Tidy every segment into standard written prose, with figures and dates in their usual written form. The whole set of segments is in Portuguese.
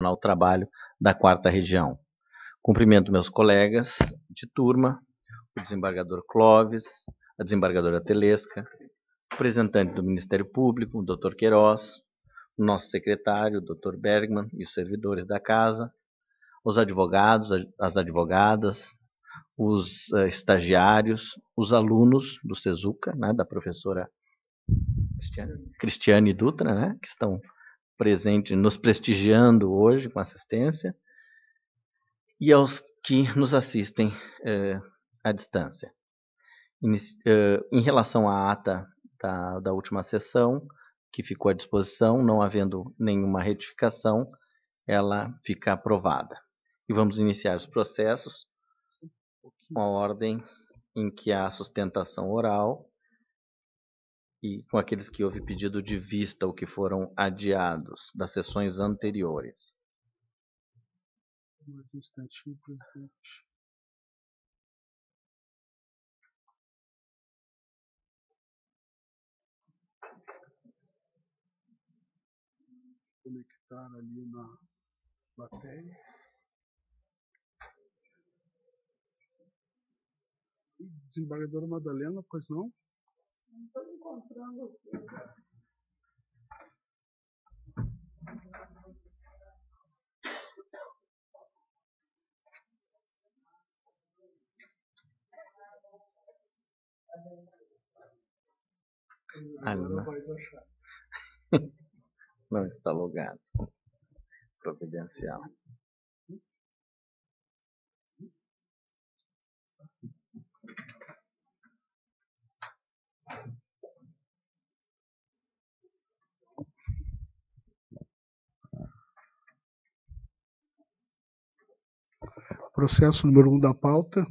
ao trabalho da 4ª Região. Cumprimento meus colegas de turma, o desembargador Clóvis, a desembargadora Telesca, o representante do Ministério Público, o Dr. Queiroz, o nosso secretário, o Dr. Bergman, e os servidores da casa, os advogados, as advogadas, os estagiários, os alunos do SESUCA, né, da professora Cristiane Dutra, né, que estão presentes, nos prestigiando hoje com assistência, e aos que nos assistem à distância. Em relação à ata da última sessão, que ficou à disposição, não havendo nenhuma retificação, ela fica aprovada. E vamos iniciar os processos com a ordem em que há sustentação oral e com aqueles que houve pedido de vista ou que foram adiados das sessões anteriores. Um instantinho, presidente. Conectar ali na plateia. Desembargadora Madalena, pois não? Não estou encontrando aqui. Não. Não está logado. Providencial. Processo número 1 da pauta,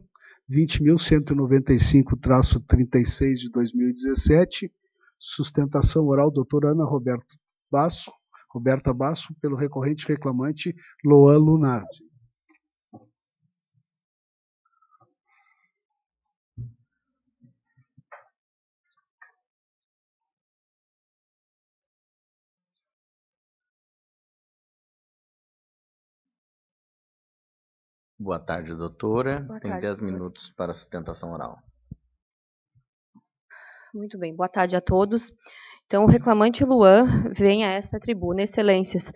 20.195-36 de 2017, sustentação oral doutora Ana Roberta Basso, pelo recorrente reclamante Loan Lunardi. Boa tarde, doutora. Boa Tem tarde, 10 minutos para a sustentação oral. Muito bem, boa tarde a todos. Então, o reclamante Luan vem a esta tribuna, excelências,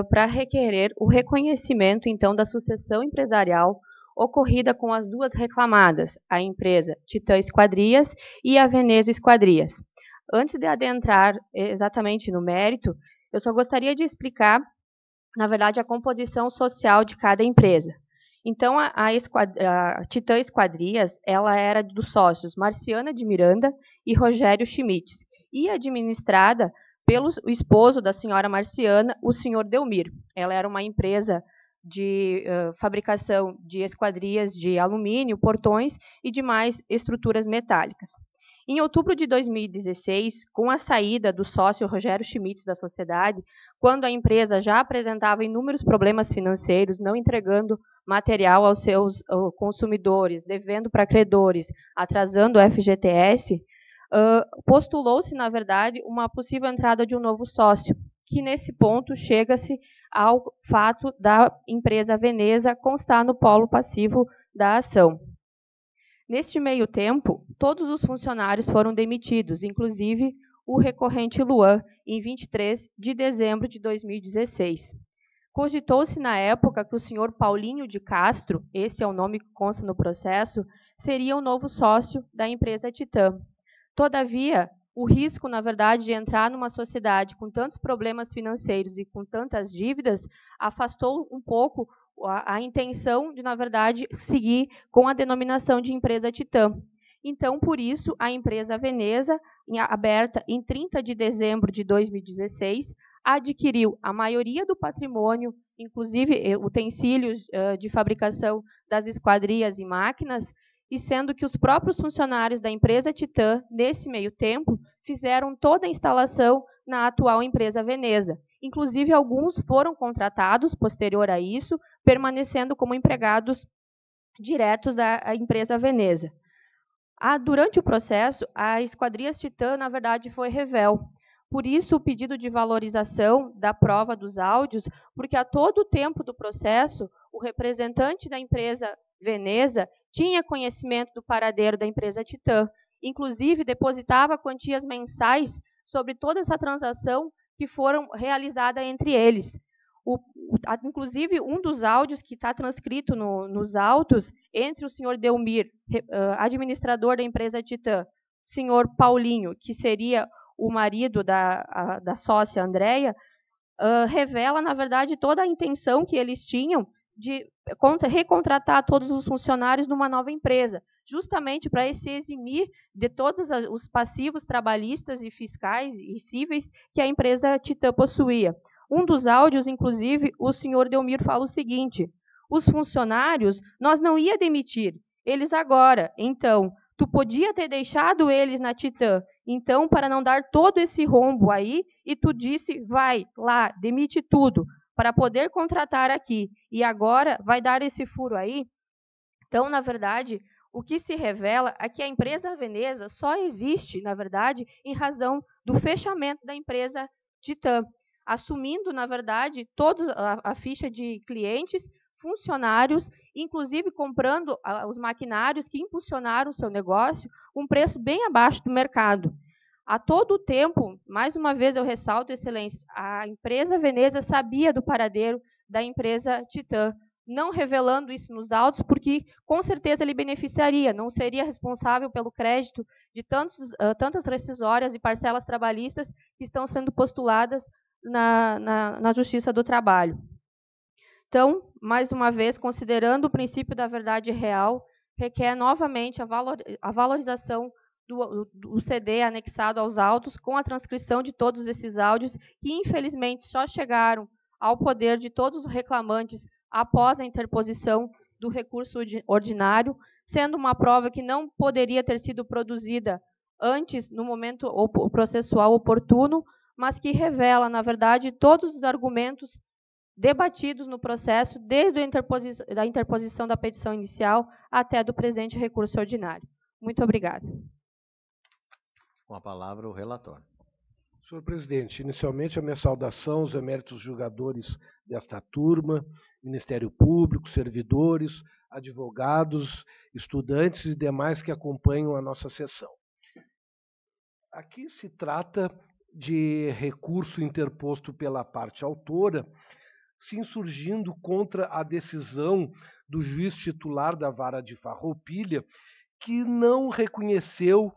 para requerer o reconhecimento, então, da sucessão empresarial ocorrida com as duas reclamadas, a empresa Titã Esquadrias e a Veneza Esquadrias. Antes de adentrar exatamente no mérito, eu só gostaria de explicar, na verdade, a composição social de cada empresa. Então, a Titã Esquadrias, ela era dos sócios Marciana de Miranda e Rogério Schmitz, e administrada pelo esposo da senhora Marciana, o senhor Delmir. Ela era uma empresa de fabricação de esquadrias de alumínio, portões e demais estruturas metálicas. Em outubro de 2016, com a saída do sócio Rogério Schmitz da sociedade, quando a empresa já apresentava inúmeros problemas financeiros, não entregando material aos seus consumidores, devendo para credores, atrasando o FGTS, postulou-se, na verdade, uma possível entrada de um novo sócio, que nesse ponto chega-se ao fato da empresa Veneza constar no polo passivo da ação. Neste meio tempo, todos os funcionários foram demitidos, inclusive o recorrente Luan, em 23 de dezembro de 2016. Cogitou-se na época que o senhor Paulinho de Castro, esse é o nome que consta no processo, seria o novo sócio da empresa Titã. Todavia, o risco, na verdade, de entrar numa sociedade com tantos problemas financeiros e com tantas dívidas, afastou um pouco a intenção de, na verdade, seguir com a denominação de empresa Titã. Então, por isso, a empresa Veneza, aberta em 30 de dezembro de 2016, adquiriu a maioria do patrimônio, inclusive utensílios de fabricação das esquadrias e máquinas, e sendo que os próprios funcionários da empresa Titã, nesse meio tempo, fizeram toda a instalação na atual empresa Veneza. Inclusive, alguns foram contratados posterior a isso, permanecendo como empregados diretos da empresa Veneza. Durante o processo, a Esquadrias Titã, na verdade, foi revel. Por isso, o pedido de valorização da prova dos áudios, porque a todo o tempo do processo, o representante da empresa Veneza tinha conhecimento do paradeiro da empresa Titã, inclusive depositava quantias mensais sobre toda essa transação que foram realizada entre eles. Inclusive, um dos áudios que está transcrito nos autos, entre o senhor Delmir, administrador da empresa Titã, o senhor Paulinho, que seria o marido da sócia Andréia, revela, na verdade, toda a intenção que eles tinham de recontratar todos os funcionários numa nova empresa, justamente para se eximir de todos os passivos trabalhistas e fiscais e cíveis que a empresa Titã possuía. Um dos áudios, inclusive, o senhor Delmir fala o seguinte: os funcionários nós não ia demitir, eles agora. Então, tu podia ter deixado eles na Titã, então, para não dar todo esse rombo aí, e tu disse, vai lá, demite tudo, para poder contratar aqui, e agora vai dar esse furo aí? Então, na verdade, o que se revela é que a empresa Veneza só existe, na verdade, em razão do fechamento da empresa Titã, assumindo, na verdade, toda a ficha de clientes, funcionários, inclusive comprando os maquinários que impulsionaram o seu negócio com um preço bem abaixo do mercado. A todo o tempo, mais uma vez eu ressalto, Excelência, a empresa Veneza sabia do paradeiro da empresa Titã, não revelando isso nos autos, porque com certeza ele beneficiaria, não seria responsável pelo crédito de tantas rescisórias e parcelas trabalhistas que estão sendo postuladas na Justiça do Trabalho. Então, mais uma vez, considerando o princípio da verdade real, requer novamente a valorização do CD anexado aos autos, com a transcrição de todos esses áudios, que infelizmente só chegaram ao poder de todos os reclamantes após a interposição do recurso ordinário, sendo uma prova que não poderia ter sido produzida antes, no momento processual oportuno, mas que revela, na verdade, todos os argumentos debatidos no processo, desde a interposição da petição inicial até do presente recurso ordinário. Muito obrigada. Com a palavra o relator. Senhor presidente, inicialmente a minha saudação aos eméritos julgadores desta turma, Ministério Público, servidores, advogados, estudantes e demais que acompanham a nossa sessão. Aqui se trata de recurso interposto pela parte autora, se insurgindo contra a decisão do juiz titular da Vara de Farroupilha, que não reconheceu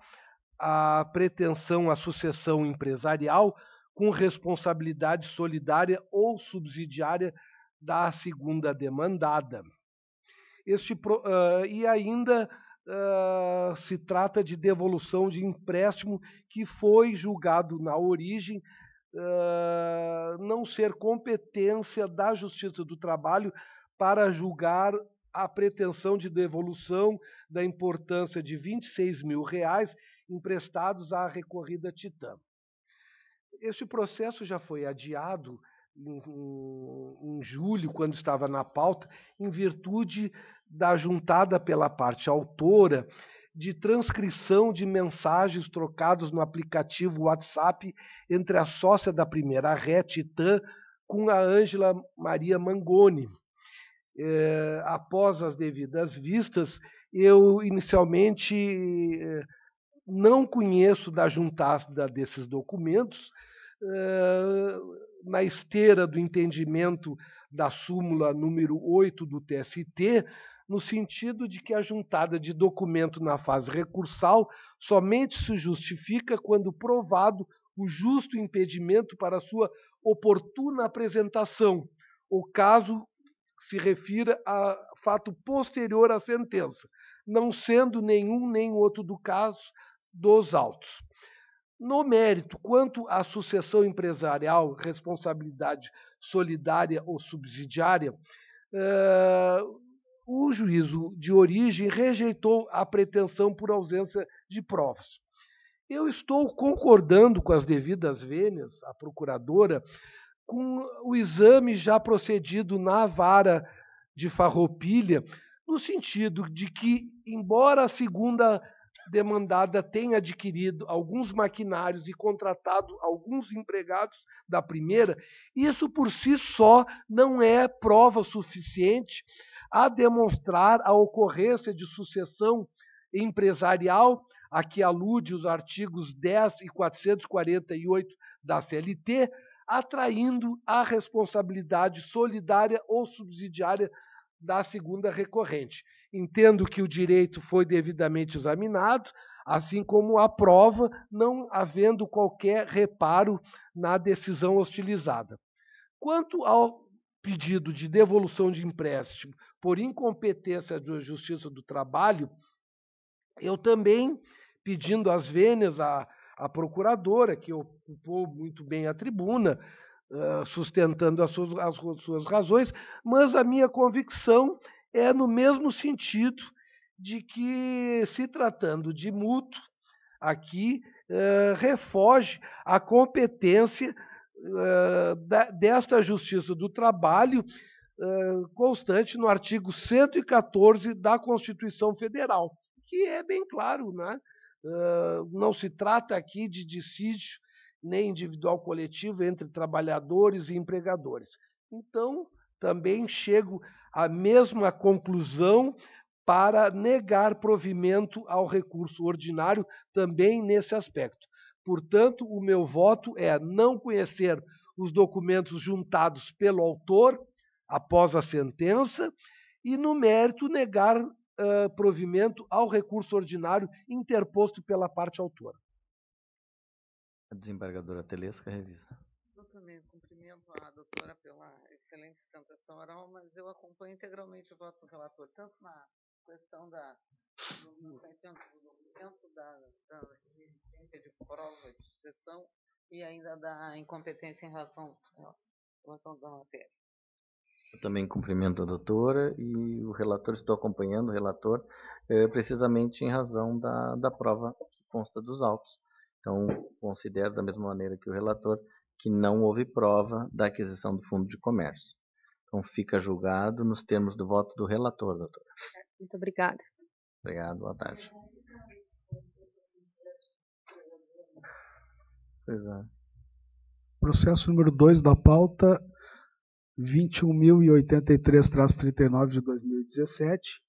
a pretensão à sucessão empresarial com responsabilidade solidária ou subsidiária da segunda demandada. E ainda se trata de devolução de empréstimo que foi julgado na origem não ser competência da Justiça do Trabalho para julgar a pretensão de devolução da importância de R$26 mil emprestados à recorrida Titã. Este processo já foi adiado em julho, quando estava na pauta, em virtude da juntada pela parte autora de transcrição de mensagens trocadas no aplicativo WhatsApp entre a sócia da primeira ré, Titã, com a Ângela Maria Mangoni. Após as devidas vistas, eu inicialmente não conheço da juntada desses documentos, na esteira do entendimento da súmula número 8 do TST, no sentido de que a juntada de documento na fase recursal somente se justifica quando provado o justo impedimento para sua oportuna apresentação, ou caso se refira a fato posterior à sentença, não sendo nenhum nem outro do caso dos autos. No mérito, quanto à sucessão empresarial, responsabilidade solidária ou subsidiária, o juízo de origem rejeitou a pretensão por ausência de provas. Eu estou concordando com as devidas vênias, a procuradora, com o exame já procedido na Vara de Farroupilha, no sentido de que, embora a segunda demandada tem adquirido alguns maquinários e contratado alguns empregados da primeira, isso por si só não é prova suficiente a demonstrar a ocorrência de sucessão empresarial, a que alude os artigos 10 e 448 da CLT, atraindo a responsabilidade solidária ou subsidiária da segunda recorrente. Entendo que o direito foi devidamente examinado, assim como a prova, não havendo qualquer reparo na decisão hostilizada. Quanto ao pedido de devolução de empréstimo por incompetência da Justiça do Trabalho, eu também, pedindo às vênias à procuradora, que ocupou muito bem a tribuna, sustentando as suas razões, mas a minha convicção é no mesmo sentido de que, se tratando de mútuo, aqui refoge a competência desta Justiça do Trabalho, constante no artigo 114 da Constituição Federal, que é bem claro, né? Não se trata aqui de dissídio nem individual coletivo entre trabalhadores e empregadores. Então, também chego à mesma conclusão para negar provimento ao recurso ordinário também nesse aspecto. Portanto, o meu voto é não conhecer os documentos juntados pelo autor após a sentença e, no mérito, negar provimento ao recurso ordinário interposto pela parte autora. A desembargadora Telesca revisa. Eu também cumprimento a doutora pela excelente sustentação oral, mas eu acompanho integralmente o voto do relator, tanto na questão do documento da existência de prova de sucessão e ainda da incompetência em relação da matéria. Eu também cumprimento a doutora e o relator, estou acompanhando o relator precisamente em razão da prova que consta dos autos. Então, considero da mesma maneira que o relator que não houve prova da aquisição do fundo de comércio. Então, fica julgado nos termos do voto do relator, doutora. Muito obrigada. Obrigado, boa tarde. Pois é. Processo número 2 da pauta, 21.083-39 de 2017.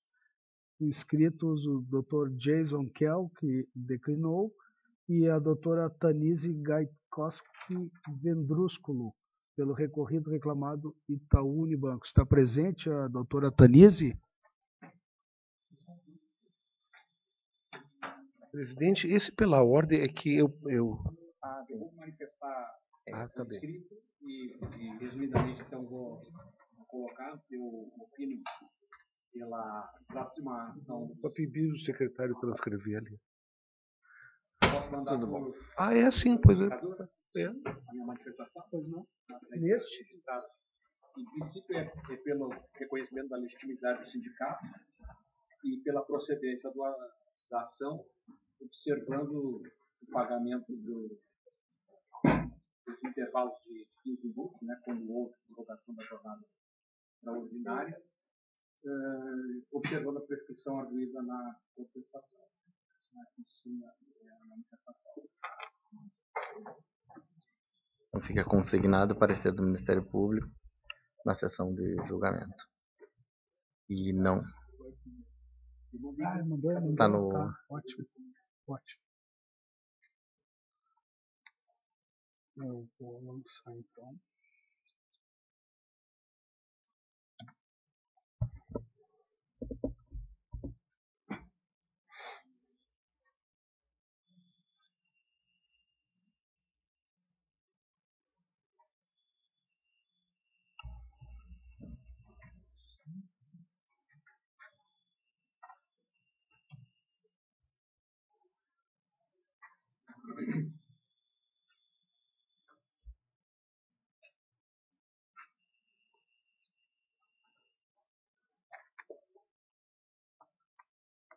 Inscritos o Dr. Jason Kell, que declinou, e a doutora Tanise Gaitkowski Vendrúsculo, pelo recorrido reclamado Itaú Unibanco. Está presente a doutora Tanise? Presidente, esse pela ordem é que eu eu vou manifestar escrito e resumidamente, então, vou colocar que eu opino pela próxima ação. Só pedir o secretário transcrever ali. Posso mandar Tudo bom. É sim, pois é. A minha manifestação? Pois não. Neste? Em princípio, é pelo reconhecimento da legitimidade do sindicato e pela procedência da ação, observando o pagamento dos intervalos de 15 minutos, né, quando houve prorrogação da jornada extraordinária, observando a prescrição arguída na contestação. Isso é a manifestação. Então, fica consignado o parecer do Ministério Público na sessão de julgamento. E não. Mandou. Está no. Tá, ótimo. Eu vou lançar então.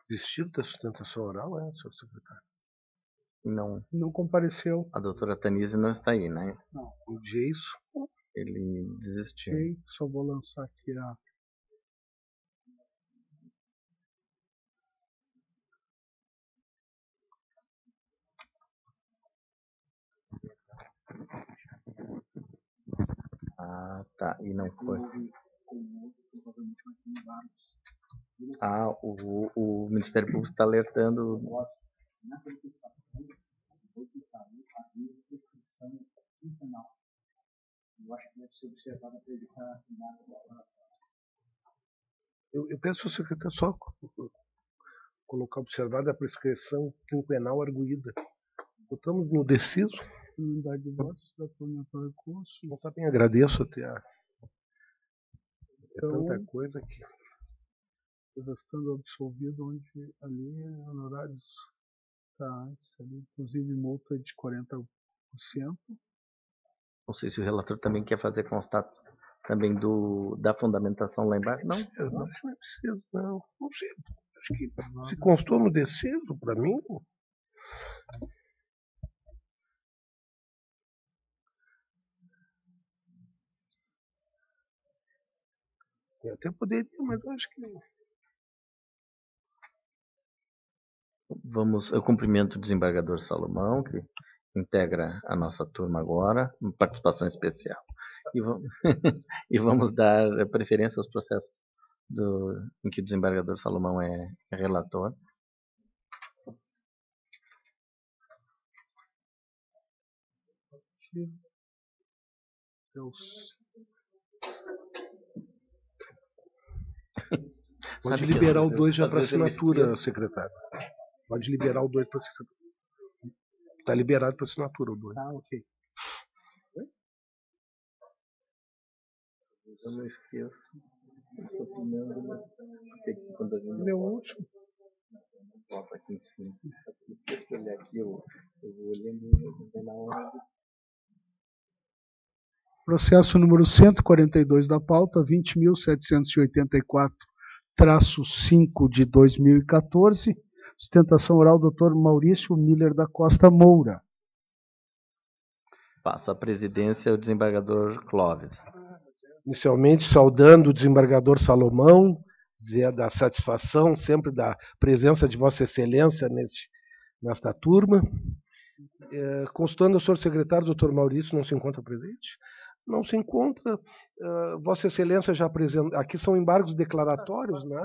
Destino da sustentação oral, senhor secretário? Não compareceu. A doutora Tanise não está aí, né? Não. O Jason. Ele desistiu. Ok, só vou lançar aqui a Ah, tá. E não foi. O Ministério Público está alertando. Eu acho que deve ser observada para evitar Eu peço ao secretário só colocar observada a prescrição quinquenal arguída. Botamos no deciso. Unidade de votos da promotora curso. Não tá bem, agradeço até a... Então, tanta coisa que... Restando absolvido onde ali honorários tá antes ali, inclusive multa de 40%. Não sei se o relator também quer fazer constar também da fundamentação lá embaixo. Não, não é preciso, não. Não sei. Acho que se constou no deciso, para mim... Eu até poderia, mas eu acho que... Eu cumprimento o desembargador Salomão, que integra a nossa turma agora, em participação especial. E vamos dar preferência aos processos em que o desembargador Salomão é relator. Pode liberar o 2 já para assinatura, secretário. Pode liberar o 2 para assinatura. Está liberado para assinatura o 2. Ah, ok. Eu não esqueço. Estou opinando, mas quando a gente Meu último. volta aqui em cima. Se eu olhar aqui, eu vou olhando na hora. Processo número 142 da pauta, 20.784-5 de 2014. Sustentação oral, Dr. Maurício Miller da Costa Moura. Passo a presidência ao desembargador Clóvis. Inicialmente, saudando o desembargador Salomão, dizer da satisfação sempre da presença de Vossa Excelência nesta turma. Constando ao senhor secretário, Dr. Maurício, não se encontra presente? Não se encontra. Vossa Excelência já apresentou. Aqui são embargos declaratórios, né?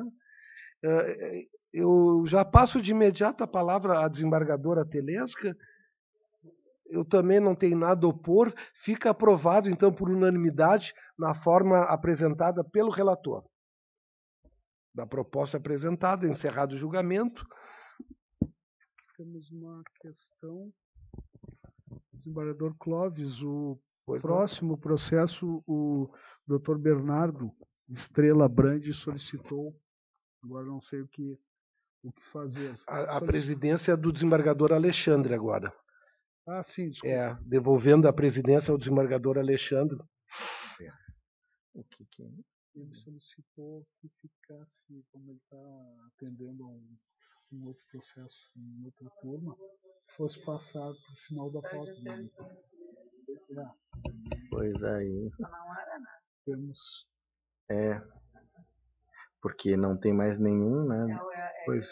Eu já passo de imediato a palavra à desembargadora Telesca. Eu também não tenho nada a opor. Fica aprovado, então, por unanimidade, na forma apresentada pelo relator. Da proposta apresentada, encerrado o julgamento. Temos uma questão. Desembargador Clóvis, o próximo processo, o Dr. Bernardo Estrela Brandi solicitou. Agora não sei o que fazer. A presidência do desembargador Alexandre agora. Ah, sim, desculpa. Devolvendo a presidência ao desembargador Alexandre. O que é? Ele solicitou que ficasse, como ele está atendendo a um outro processo em outra turma, fosse passado para o final da pauta. Pois aí. Temos. Porque não tem mais nenhum, né? Pois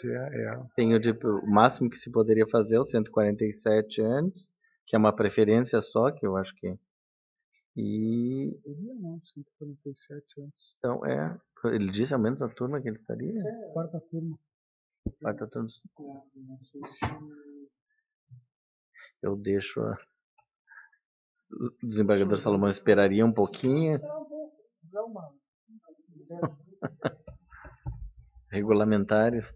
Tem o máximo que se poderia fazer é o 147 antes, que é uma preferência só, que eu acho que... Não, 147 antes. Então, ele disse ao menos a turma que ele estaria? Quarta turma. Quarta turma. Não sei se... Eu deixo o desembargador Salomão esperaria um pouquinho. Regulamentares.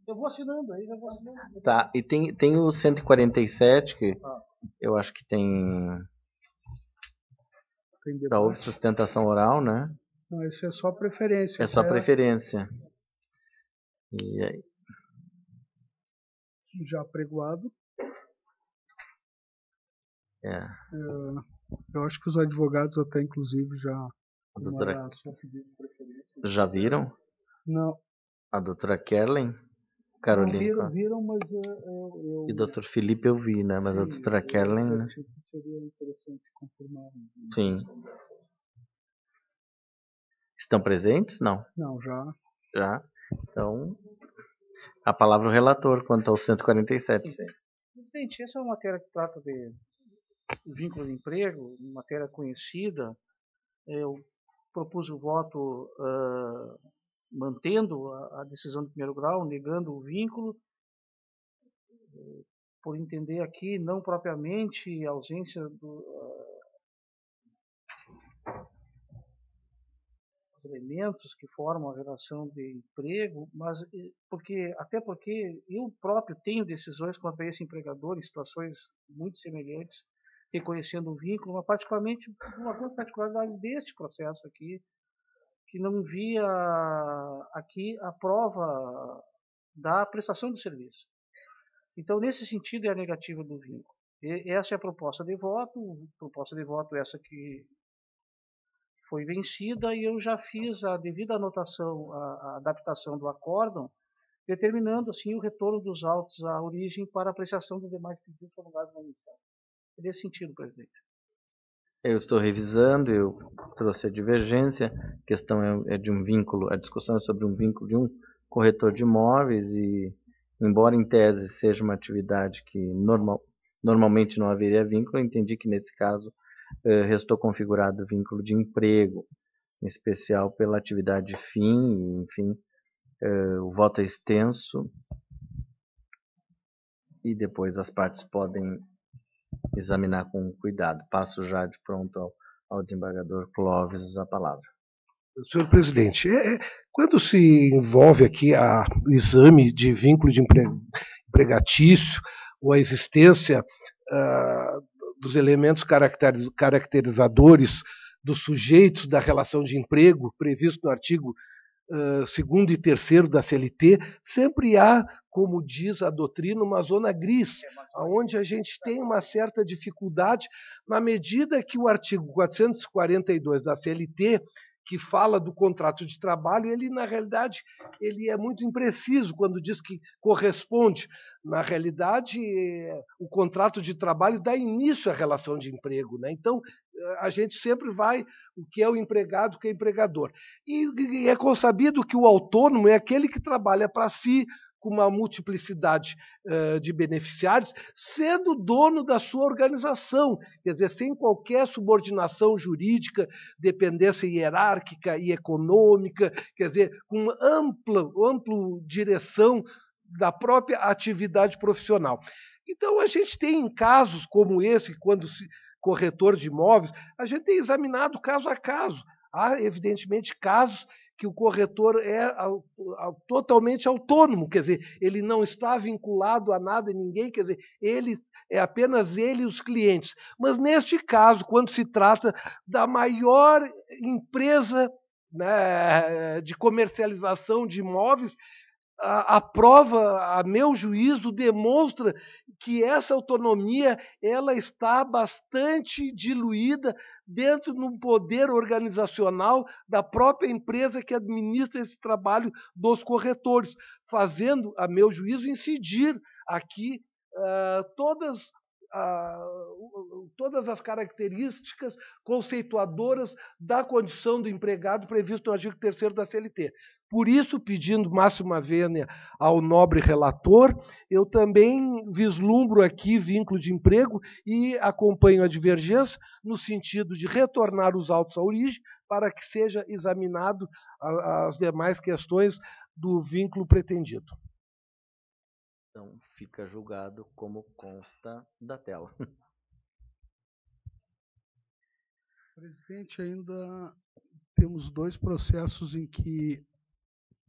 Eu vou assinando aí, já vou assinando. Tá, e tem o 147, que eu acho que tem houve sustentação oral, né? Não, esse é só preferência. É só preferência. E aí? Já apregoado. Eu acho que os advogados até, inclusive, já... A doutora... Já viram? Não. A doutora Kerlen? Carolina. Não, viram, mas eu... E o doutor Felipe eu vi, né? Mas sim, a doutora Kerlen... Eu achei que seria interessante confirmar. Sim. Estão presentes? Não. Não, já. Já. Então, a palavra ao relator quanto ao 147. Presidente, essa é uma matéria que trata de vínculo de emprego, matéria conhecida, eu propus o voto mantendo a decisão de primeiro grau, negando o vínculo, por entender aqui não propriamente a ausência dos elementos que formam a relação de emprego, mas até porque eu próprio tenho decisões contra esse empregador em situações muito semelhantes, reconhecendo o vínculo, mas particularmente uma particularidade deste processo aqui, que não via aqui a prova da prestação do serviço. Então, nesse sentido, é a negativa do vínculo. Essa é a proposta de voto essa que foi vencida, e eu já fiz a devida anotação, a adaptação do acórdão, determinando assim o retorno dos autos à origem para apreciação dos demais pedidos formulados na iniciativa. É nesse sentido, presidente. Eu estou revisando, eu trouxe a divergência, a questão é de um vínculo, a discussão é sobre um vínculo de um corretor de imóveis e, embora em tese seja uma atividade que normalmente não haveria vínculo, eu entendi que nesse caso restou configurado o vínculo de emprego, em especial pela atividade fim, enfim, o voto é extenso e depois as partes podem examinar com cuidado. Passo já de pronto ao desembargador Clóvis a palavra. Senhor presidente, quando se envolve aqui o exame de vínculo de empregatício ou a existência dos elementos caracterizadores dos sujeitos da relação de emprego previsto no artigo 2º e 3º da CLT, sempre há, como diz a doutrina, uma zona gris, onde a gente tem uma certa dificuldade, na medida que o artigo 442 da CLT, que fala do contrato de trabalho, ele, na realidade, ele é muito impreciso quando diz que corresponde. Na realidade, o contrato de trabalho dá início à relação de emprego, né? Então, a gente sempre vai o que é o empregado, o que é o empregador. E é consabido que o autônomo é aquele que trabalha para si, com uma multiplicidade de beneficiários, sendo dono da sua organização, quer dizer, sem qualquer subordinação jurídica, dependência hierárquica e econômica, quer dizer, com ampla direção da própria atividade profissional. Então, a gente tem casos como esse, quando corretor de imóveis, a gente tem examinado caso a caso. Há, evidentemente, casos que o corretor é totalmente autônomo, quer dizer, ele não está vinculado a nada e ninguém, quer dizer, ele é apenas ele e os clientes. Mas neste caso, quando se trata da maior empresa, né, de comercialização de imóveis, a prova, a meu juízo, demonstra que essa autonomia ela está bastante diluída dentro do poder organizacional da própria empresa que administra esse trabalho dos corretores, fazendo, a meu juízo, incidir aqui todas as características conceituadoras da condição do empregado previsto no artigo 3º da CLT. Por isso, pedindo máxima vênia ao nobre relator, eu também vislumbro aqui vínculo de emprego e acompanho a divergência no sentido de retornar os autos à origem para que seja examinado as demais questões do vínculo pretendido. Então, fica julgado como consta da tela. Presidente, ainda temos dois processos em que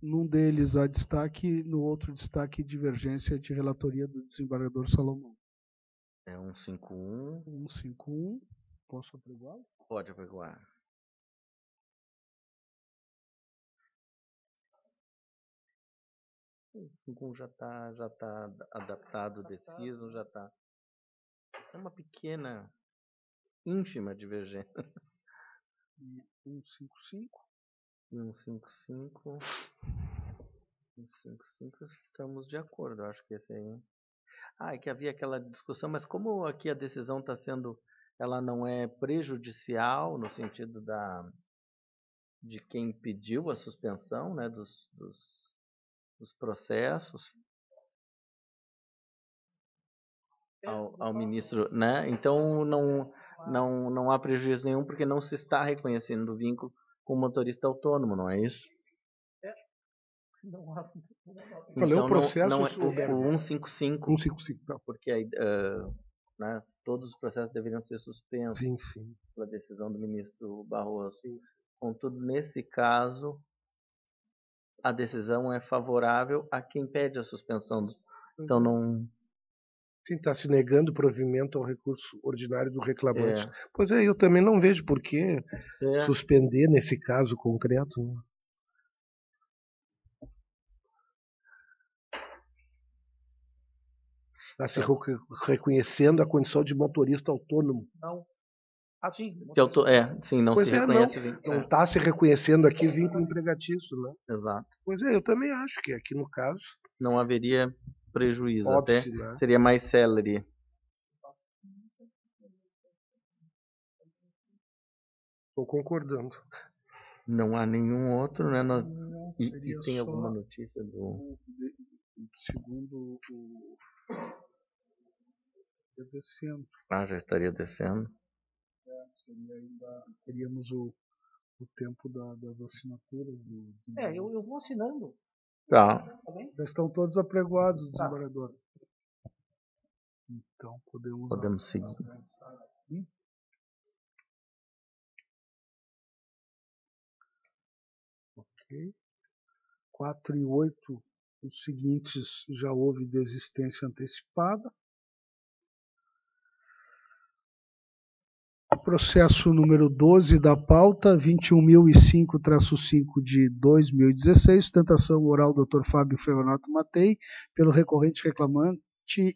num deles há destaque, no outro destaque divergência de relatoria do desembargador Salomão. É 151. 151. Posso apregoar? Pode apregoar. O 151 já tá adaptado, deciso, já está. É uma pequena, ínfima divergência. 155. 155. 155 estamos de acordo, eu acho que esse aí. É que havia aquela discussão, mas como aqui a decisão está sendo, ela não é prejudicial no sentido de quem pediu a suspensão, né, dos processos. ao ministro, né? Então não há prejuízo nenhum, porque não se está reconhecendo o vínculo com o motorista autônomo, não é isso? Não há. Qual é o Então processo, não é Roberto? o 155, 155, tá. porque aí, né, todos os processos deveriam ser suspensos Sim, sim. pela decisão do ministro Barroso. Contudo, nesse caso, a decisão é favorável a quem pede a suspensão. Então não... Sim, está se negando o provimento ao recurso ordinário do reclamante. É. Pois é, eu também não vejo por que É. suspender nesse caso concreto. Né? Está se reconhecendo a condição de motorista autônomo. Não. Assim. Sim, não Pois se é, reconhece. não está se reconhecendo aqui vínculo empregatício, né? Exato. Pois é, eu também acho que aqui no caso... Não haveria prejuízo, óbice, até né? seria mais célere. Estou concordando. Não há nenhum outro, né? E tem só alguma notícia do... Segundo o... descendo. Já estaria descendo. Seria ainda, teríamos o tempo das assinaturas. Eu vou assinando. Tá. Já estão todos apregoados, desembargador. Então podemos seguir. Aqui. Ok. 4 e 8, os seguintes já houve desistência antecipada. Processo número 12 da pauta, 21.005-5 de 2016, sustentação oral do Dr. Fábio Ferronato Matei, pelo recorrente reclamante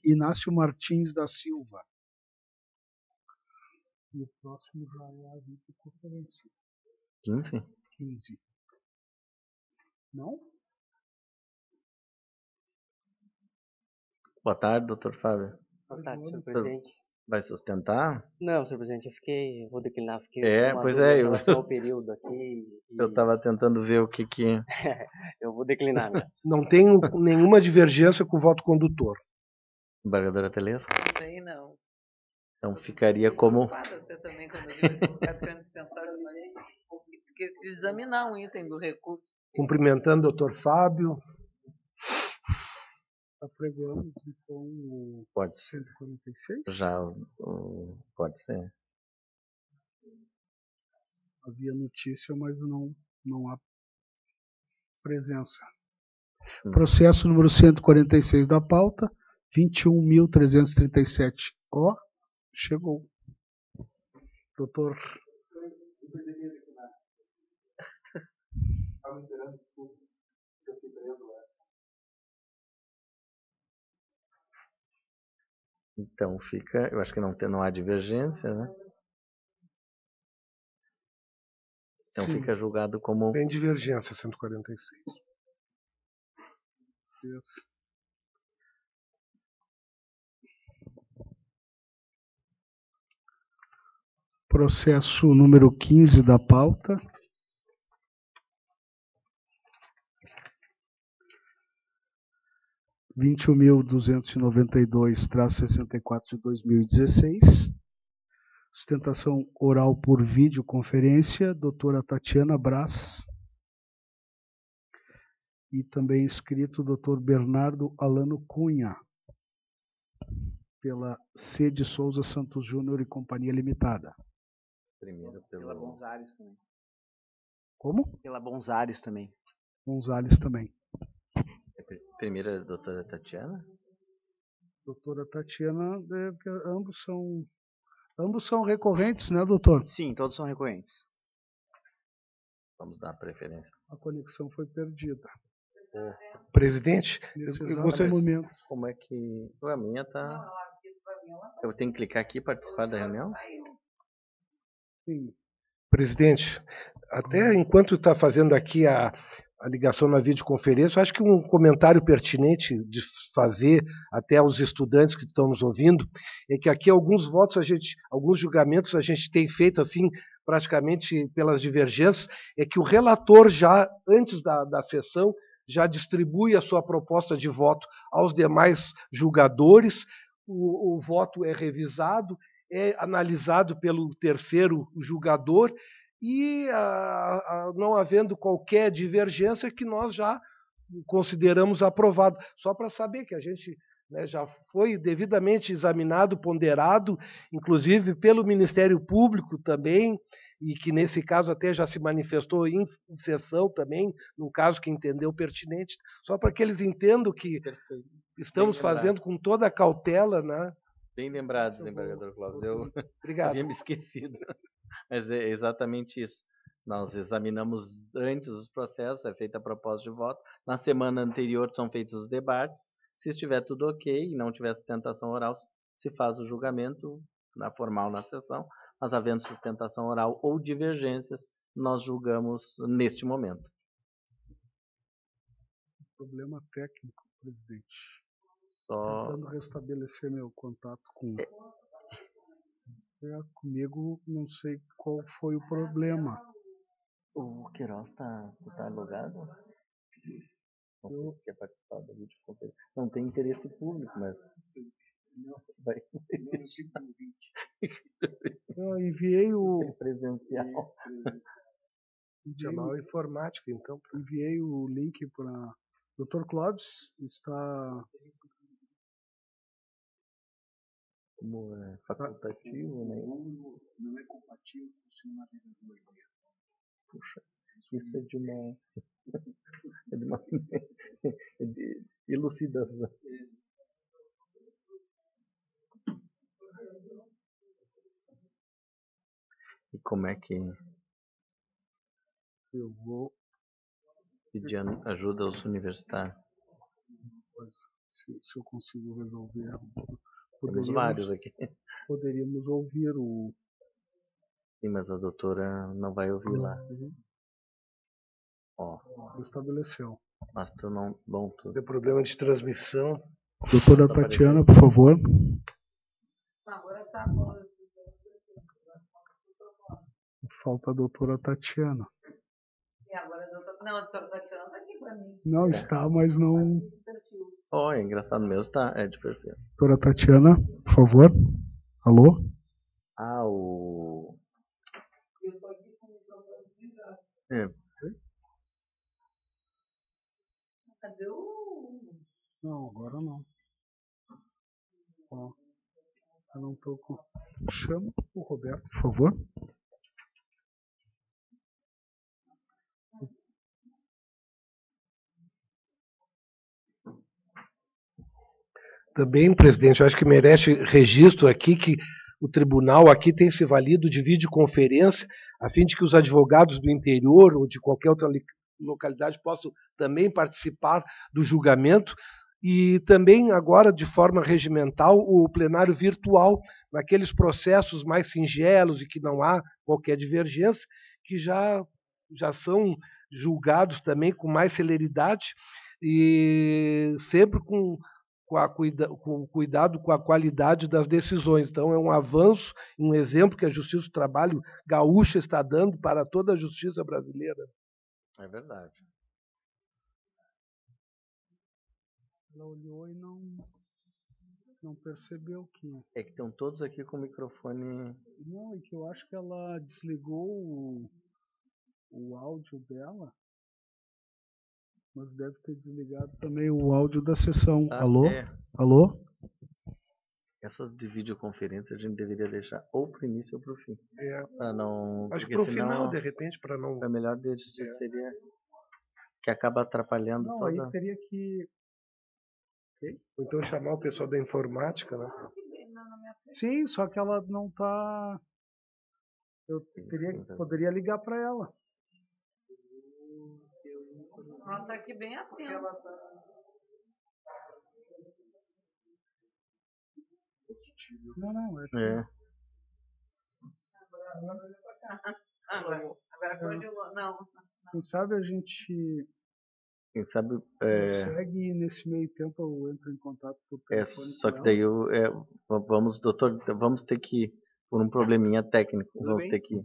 Inácio Martins da Silva. E o próximo já é a videoconferência. 15? Não? Boa tarde, doutor Fábio. Boa tarde, senhor presidente. Vai sustentar? Não, senhor presidente, eu vou declinar, porque em relação ao período aqui. Eu estava tentando ver o que eu vou declinar mesmo. Não tenho nenhuma divergência com o voto condutor. Embargadora Telesco? Também não. Então ficaria como... Você também, quando eu esqueci de examinar um item do recurso. Cumprimentando o doutor Fábio. Apregoamos, então, o pode 146? Já, pode ser. Havia notícia, mas não há presença. Processo número 146 da pauta, 21.337. Chegou. Doutor... Então fica, eu acho que não há divergência, né? Então sim, fica julgado como... Tem divergência, 146. Processo número 15 da pauta. 21.292-64 de 2016. Sustentação oral por videoconferência, doutora Tatiana Brás. E também escrito doutor Bernardo Alano Cunha, pela C. de Souza Santos Júnior e Companhia Limitada. Primeiro pela Bonzares também. Como? Pela Bonzares também. Bonzares também. Primeiro a doutora Tatiana? Doutora Tatiana, ambos são recorrentes, né, doutor? Sim, todos são recorrentes. Vamos dar preferência. A conexão foi perdida. Presidente, momento. Como é que... A minha tá... Eu tenho que clicar aqui e participar da reunião? Sim. Presidente, até enquanto está fazendo aqui a ligação na videoconferência, eu acho que um comentário pertinente de fazer até aos estudantes que estão nos ouvindo é que aqui alguns julgamentos a gente tem feito assim praticamente pelas divergências, é que o relator já, antes da sessão, já distribui a sua proposta de voto aos demais julgadores, o voto é revisado, é analisado pelo terceiro julgador e, não havendo qualquer divergência, que nós já consideramos aprovado. Só para saber que a gente, né, já foi devidamente examinado, ponderado, inclusive pelo Ministério Público também, e que nesse caso até já se manifestou em sessão também, num caso que entendeu pertinente, só para que eles entendam que estamos fazendo com toda a cautela, né? Bem lembrado, desembargador Clóvis. Eu Obrigado. havia me esquecido. Mas é exatamente isso. Nós examinamos antes os processos, é feita a proposta de voto. Na semana anterior são feitos os debates. Se estiver tudo ok e não tiver sustentação oral, se faz o julgamento formal na sessão. Mas havendo sustentação oral ou divergências, nós julgamos neste momento. Problema técnico, presidente. Só... Tentando restabelecer meu contato com... comigo, não sei qual foi o problema. O Queiroz está logado? Quer participar da videoconferência? Não tem interesse público, mas... Vai. Eu enviei o... presencial. Chamar o informático, então. Enviei o link para... Dr. Clóvis está... Como é facultativo, né? Não é compatível com o seu navegador. Puxa, isso é de uma... é de elucidação. E como é que... Eu vou pedir ajuda aos universitários? Se eu consigo resolver. Temos vários aqui. Poderíamos ouvir o... Sim, mas a doutora não vai ouvir lá. Ó. Estabeleceu. Mas tu não... Bom, tu... Tem problema de transmissão. Doutora Tatiana, por favor. Agora tá. Falta a doutora Tatiana. E agora a doutora... Não, a doutora Tatiana está aqui para mim. Não, está, mas não... Oh, é engraçado mesmo, tá? É de perfil. Doutora Tatiana, por favor. Alô? Ah, o... Eu estou aqui com o microfone desligado. É. Cadê o... Não, agora não. Ó, eu não estou com... Chama o Roberto, por favor. Também, presidente, eu acho que merece registro aqui que o tribunal aqui tem se valido de videoconferência a fim de que os advogados do interior ou de qualquer outra localidade possam também participar do julgamento e também agora de forma regimental o plenário virtual naqueles processos mais singelos e que não há qualquer divergência, que já são julgados também com mais celeridade e sempre com cuidado com a qualidade das decisões. Então, é um avanço, um exemplo que a Justiça do Trabalho gaúcha está dando para toda a justiça brasileira. É verdade. Ela olhou e não percebeu que... É que estão todos aqui com o microfone... Não, é que eu acho que ela desligou o áudio dela, mas deve ter desligado também o áudio da sessão. Alô? Alô? Essas de videoconferência a gente deveria deixar ou para o início ou para o fim. Para não... Acho que para o final, de repente, para não... É melhor seria que acaba atrapalhando não, toda... aí teria que... Ou então chamar o pessoal da informática, né? Sim, só que ela não está... Eu poderia ligar para ela. Ela está aqui bem atenta. Não, Agora congelou. Não. Quem sabe a gente... Quem sabe... consegue, nesse meio tempo eu entro em contato por telefone. Só que daí doutor, vamos ter que, por um probleminha técnico, vamos ter que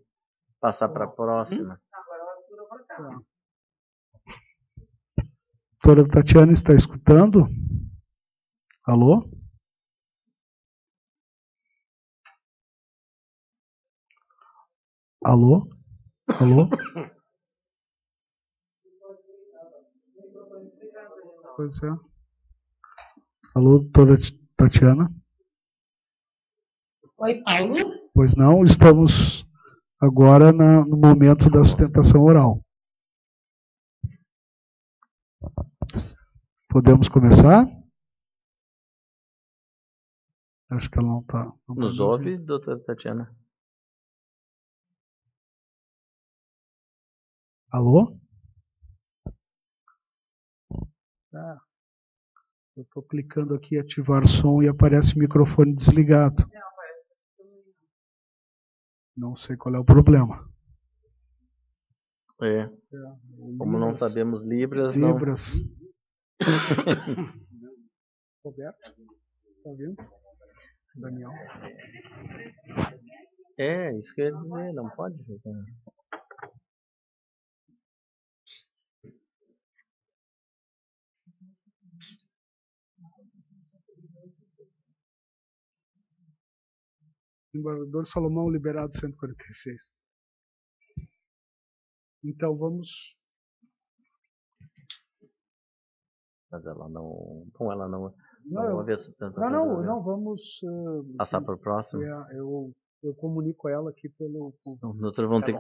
passar para a próxima. Agora ela virou para cá. Doutora Tatiana está escutando? Alô? Alô? Alô? Pois é. Alô, doutora Tatiana? Oi, Paulo? Pois não, estamos agora no momento da sustentação oral. Podemos começar? Acho que ela não está. Nos ouve, doutora Tatiana? Alô? Ah, eu estou clicando aqui em ativar som e aparece microfone desligado. Não sei qual é o problema. É. Como não sabemos Libras, Libras. Roberto, está ouvindo? Daniel. É, isso que eu ia dizer, não pode jogar. Embargador Salomão, liberado 146. Então vamos. Mas ela não. Bom, ela não. Não, vamos. Passar para o próximo? Eu comunico ela aqui pelo. Doutor, vão ter.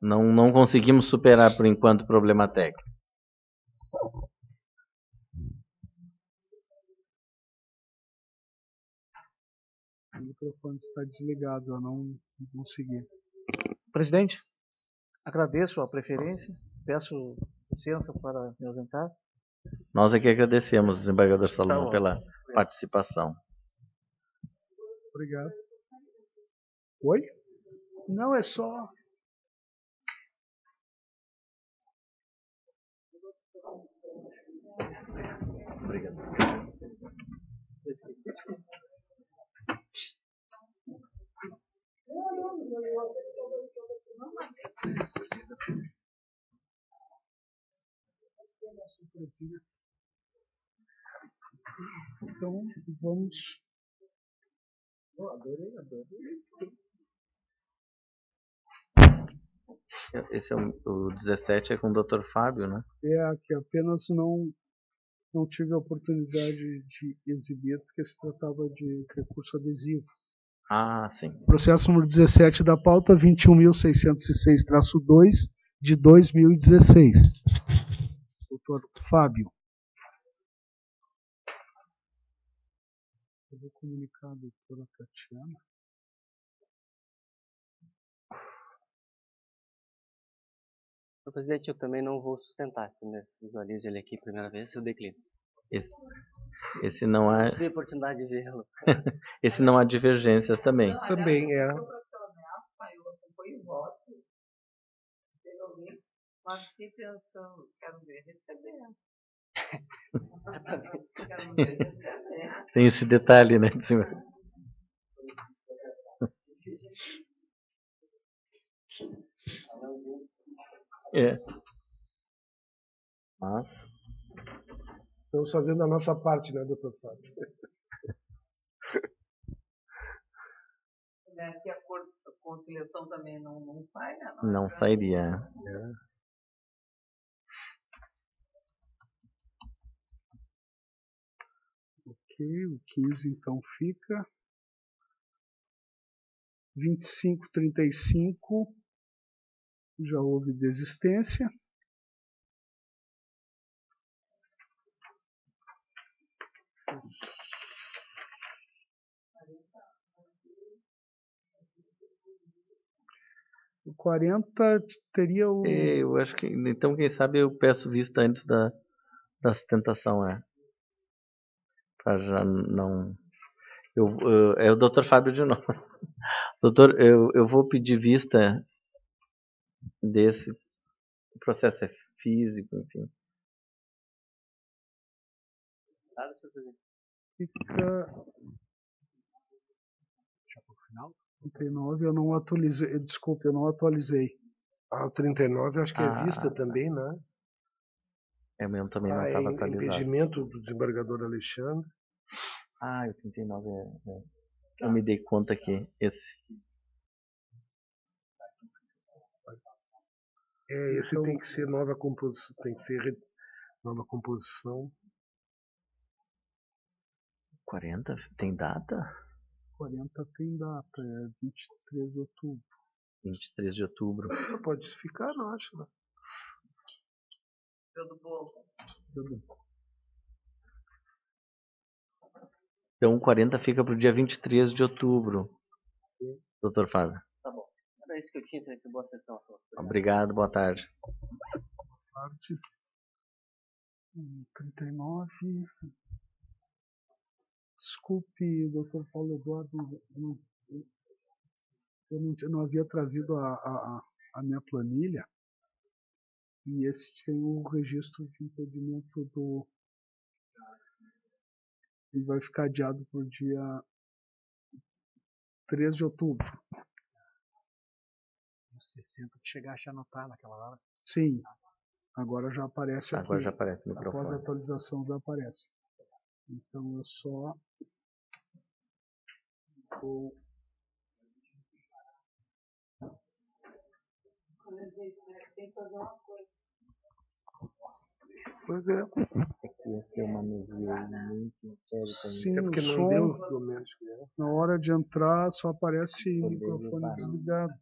Não conseguimos superar por enquanto o problema técnico. O microfone está desligado, eu não consegui. Presidente, agradeço a preferência, peço licença para me ausentar. Nós é que agradecemos, desembargador Salomão, pela participação. Obrigado. Oi? Não, é só... Obrigado. Então, vamos... Adorei. Esse é o 17, é com o Dr. Fábio, né? É, que apenas não tive a oportunidade de exibir, porque se tratava de recurso adesivo. Ah, sim. Processo número 17 da pauta, 21.606-2 de 2016. Doutor Fábio. Eu vou comunicar a doutora Tatiana. Senhor presidente, eu também não vou sustentar. Quando visualizo ele aqui a primeira vez, eu declino. Esse não há... Tive a oportunidade de vê-lo. Esse não há divergências também. Também é. Eu acompanho o voto. Mas fiquei pensando, quero ver receber. Quero ver receber. Tem esse detalhe, né? É. Mas... Estamos fazendo a nossa parte, né, doutor Fábio? Que a conciliação também não sai, né? Não sairia. É. Ok, o 15 então fica. 25:35 já houve desistência. O 40 teria o... Eu acho que... Então, quem sabe eu peço vista antes da sustentação, para já não... é o Dr. Fábio de novo. Doutor, eu vou pedir vista desse... O processo é físico, enfim. Claro, senhor presidente. Fica... Já para o final? 39 eu não atualizei, desculpe, eu não atualizei. Ah, o 39 acho que é vista também, né? É mesmo, também não estava atualizado. Impedimento do desembargador Alexandre. Ah, o 39 eu me dei conta que esse... Esse Então, tem que ser nova composição, nova composição. 40 tem data? 40 tem data, é 23 de outubro. 23 de outubro. Pode ficar, não acho. Né? Então 40 fica para o dia 23 de outubro. Doutor Fábio. Tá bom. Era isso que eu tinha, essa boa sessão. Obrigado, boa tarde. Parte 39. Desculpe, doutor Paulo Eduardo, eu não havia trazido a minha planilha. E esse tem o registro de impedimento do... Ele vai ficar adiado para o dia 3 de outubro. 60 de chegar a anotar naquela hora. Sim, agora já aparece aqui. Agora já aparece no Após microfone. a atualização já aparece. Então eu só vou... Pois é. Esse é uma muito incerta. Sim, É porque o não som, deu os momentos que era. na hora de entrar só aparece microfone desligado.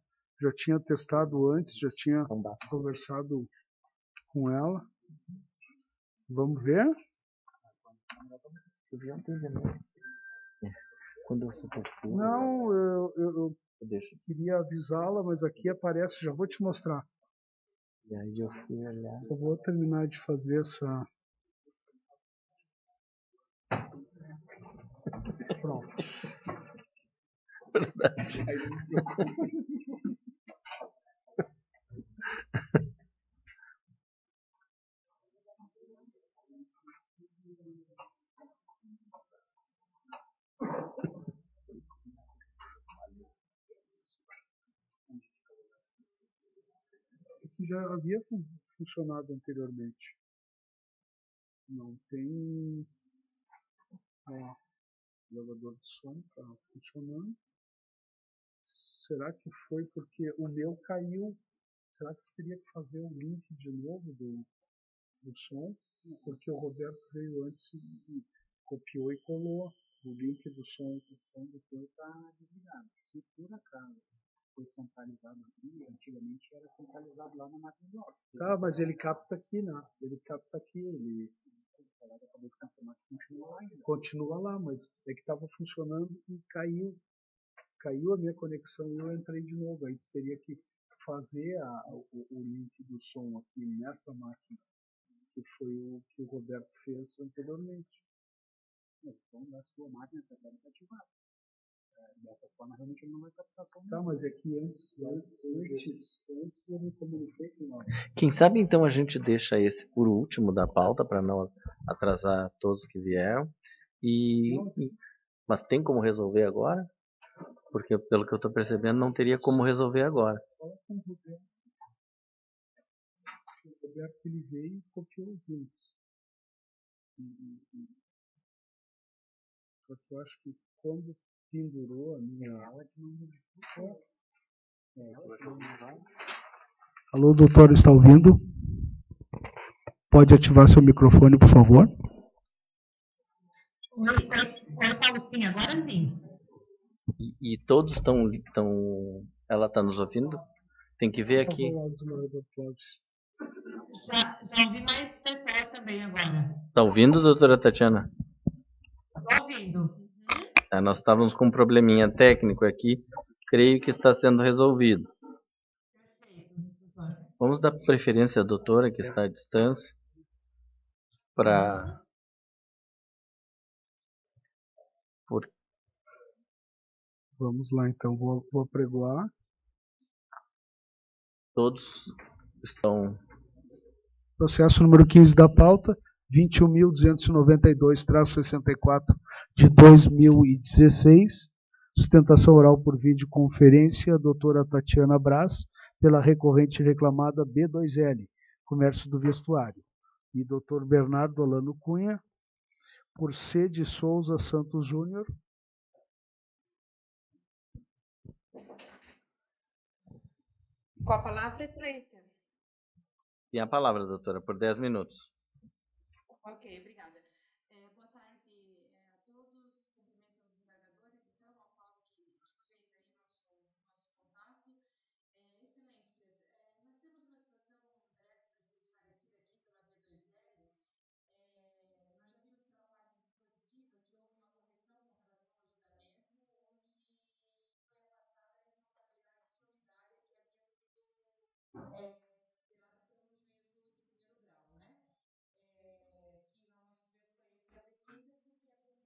Já tinha testado antes, já tinha conversado com ela. Vamos ver? Quando você postou, Não, eu queria avisá-la, mas aqui aparece, já vou te mostrar. E aí eu fui olhar. Eu vou terminar de fazer essa... Pronto. Verdade. Que já havia funcionado anteriormente. Não tem... Ó, o jogador de som está funcionando. Será que foi porque o meu caiu? Será que teria que fazer o link de novo do som? Porque o Roberto veio antes e copiou e colou o link do som. O som do teu está desligado. Se por acaso foi centralizado aqui, antigamente era centralizado lá na máquina de áudio. Tá, mas ele capta aqui, né? Ele capta aqui, ele acabou de confirmar que continua lá ainda. Continua lá, mas é que estava funcionando e caiu a minha conexão e eu entrei de novo. Aí teria que fazer o link do som aqui nesta máquina, que foi o que o Roberto fez anteriormente. Então, na sua máquina está ativada. Dessa forma, realmente ele não vai captar som. Tá, mas é que antes eu me comuniquei com ela. Quem sabe então a gente deixa esse por último da pauta para não atrasar todos que vieram. Mas tem como resolver agora? Porque pelo que eu estou percebendo não teria como resolver agora. Fala com o Roberto. O Roberto ele veio e copiou os links. Só que eu acho que quando pendurou a minha aula que não modificou. Alô, doutor, está ouvindo? Pode ativar seu microfone, por favor? Oi, Paulo, sim, agora sim. E todos estão... Ela está nos ouvindo? Tem que ver aqui. Já ouvi mais pessoas também agora. Está ouvindo, doutora Tatiana? Estou ouvindo. Nós estávamos com um probleminha técnico aqui. Creio que está sendo resolvido. Vamos dar preferência à doutora, que está à distância, para... Vamos lá, então. Vou apregoar. Todos estão... Processo número 15 da pauta, 21.292-64 de 2016. Sustentação oral por videoconferência, doutora Tatiana Braz, pela recorrente reclamada B2L, Comércio do Vestuário. E doutor Bernardo Alano Cunha, por C. de Souza Santos Júnior. Com a palavra, excelência. Tem a palavra, doutora, por 10 minutos. Ok, obrigada. Boa tarde a todos. Cumprimento os desembargadores, então, ao Paulo que fez aí nosso contato. Excelências, nós temos uma situação breve para ser esclarecida aqui pela B2L. Nós já vimos pela parte dispositiva que houve uma correção com relação ao julgamento, onde foi afastada a responsabilidade solidária que havia sido considerada pelo juízo de primeiro grau, né? Que no nosso ver foi extravertida porque havia sido apenas de responsabilização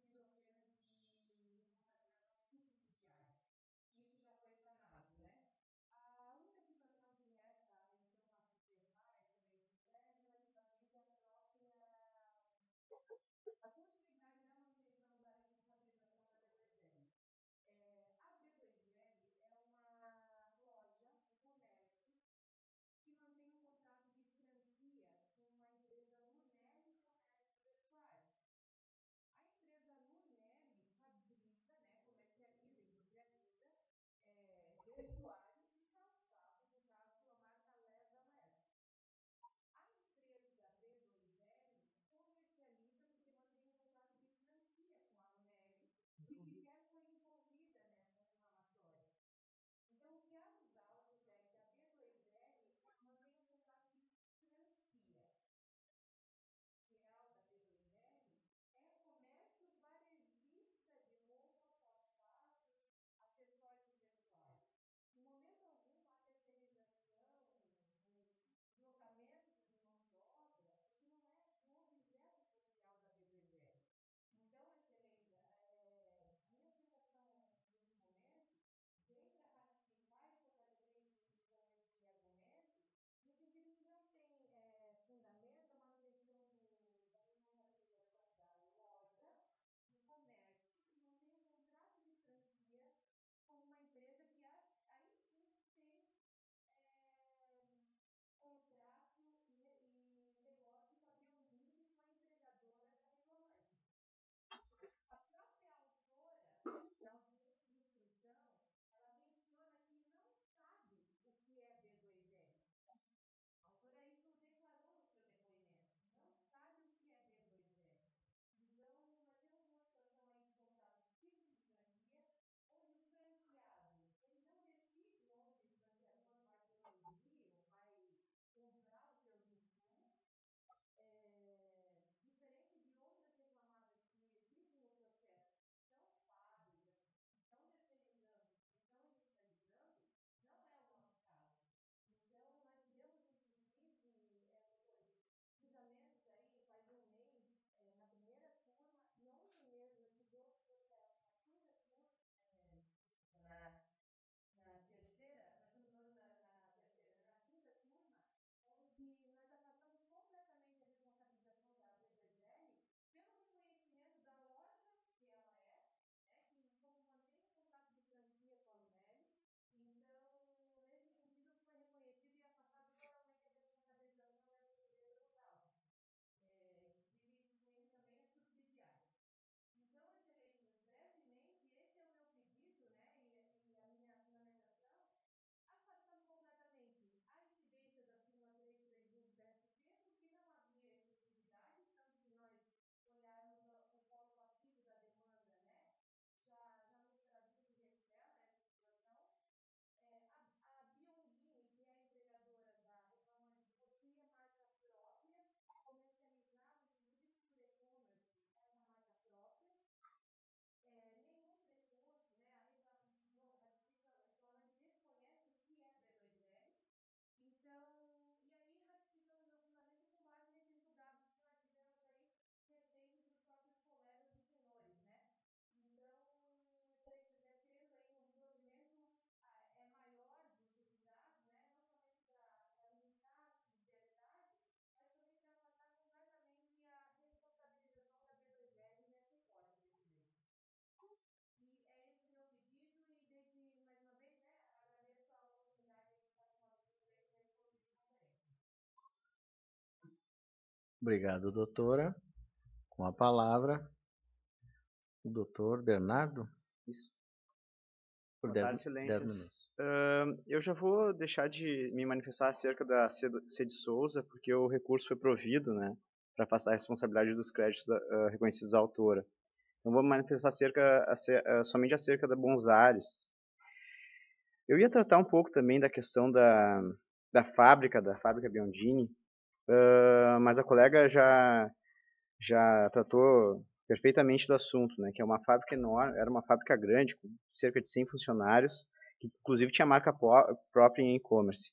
subsidiária. Isso já foi sanado, né? A única situação que resta, então, a sustentar, excelências, é relativamente à continuidade da manutenção da responsabilização da B2L. A B2L é uma loja, um comércio, que mantém um contrato de franquia com uma empresa Lunelli Comércio Vestuário. A empresa Lunelli fabrica, né, comercializa, industrializa vestuário e calçado, no caso, a marca Lesa Lesa. A empresa B2L comercializa porque mantém um contrato de franquia com a Lunelli e sequer foi envolvida nessa reclamatória. Então, o que há nos autos é que a B2L mantém um contrato de franquia. Real da B2L é comércio varejista de roupa, calçados, acessórios e vestuário. Em momento algum, há terceirização, deslocamento de mão de obra, porque não é o objeto social da B2L. Então, excelência, a minha citação nesse momento vem para ratificar e fortalecer, então, esse argumento, no sentido que não tem fundamento a manutenção da responsabilização da loja, do comércio, que não tem um contrato de franquia com uma empresa que aí sim tem contrato e negócio com a Biondini, com a empregadora da reclamante. A própria autora da audiência de instrução, ela menciona que não sabe o que é B2L. A autora isso declarou no seu depoimento, não sabe o que é B2L. Então, nós temos uma situação aí de contrato típico de franquia, onde o franqueado, ele não decide onde o franqueador vai produzir ou vai comprar os seus insumos, diferente de outras reclamadas que existem no processo, são fábricas, estão terceirizando, estão industrializando, não é o nosso caso. Então, nós tivemos, inclusive, julgamentos aí faz um mês, na primeira turma, e ontem mesmo eu tive outro processo na quinta turma, na terceira, nós estamos hoje na terceira, na quinta turma, onde nós afastamos completamente a responsabilização da B2L pelo reconhecimento da loja que ela é, né, que como mantém um contrato de franquia com a Lunelli, então, nesse sentido, foi reconhecido e afastado totalmente a responsabilização dessa empresa dos autos. Inclusive, excluindo também a subsidiária. Então, excelências, brevemente, esse é o meu pedido, né, e a minha fundamentação, afastando completamente a incidência da súmula 331 do TST, porque não havia exclusividade, tanto que nós olharmos o polo passivo da demanda, né, já nos traduz e revela essa situação. A Biondini, que é a empregadora da reclamante, possui marca própria, comercializada, inclusive por e-commerce, essa marca própria. Nenhum preconce, né, a reclamante desconhece o que é B2L. Então, e aí ratificando o meu fundamento com base nesses julgados que nós tivemos aí recentes dos próprios colegas dos senhores, né? Então, excelência, tendo aí um provimento maior dos julgados, né? Não somente para limitar a subsidiariedade, mas também para afastar completamente a responsabilização da B2L nessa hipótese, excelência. E é esse o meu pedido, e desde, mais uma vez, né, agradeço a oportunidade de estar com vocês também para esse convite de conferência. Obrigado, doutora. Com a palavra, o doutor Bernardo. Isso. Por Boa tarde, 10 excelências. minutos. Eu já vou deixar de me manifestar acerca da C de Souza, porque o recurso foi provido, né, para afastar a responsabilidade dos créditos reconhecidos à autora. Então, vou me manifestar somente acerca da Bons Ares. Eu ia tratar um pouco também da questão da fábrica Biondini, mas a colega já tratou perfeitamente do assunto, né, que é uma fábrica enorme, era uma fábrica grande, com cerca de 100 funcionários, que inclusive tinha marca própria em e-commerce.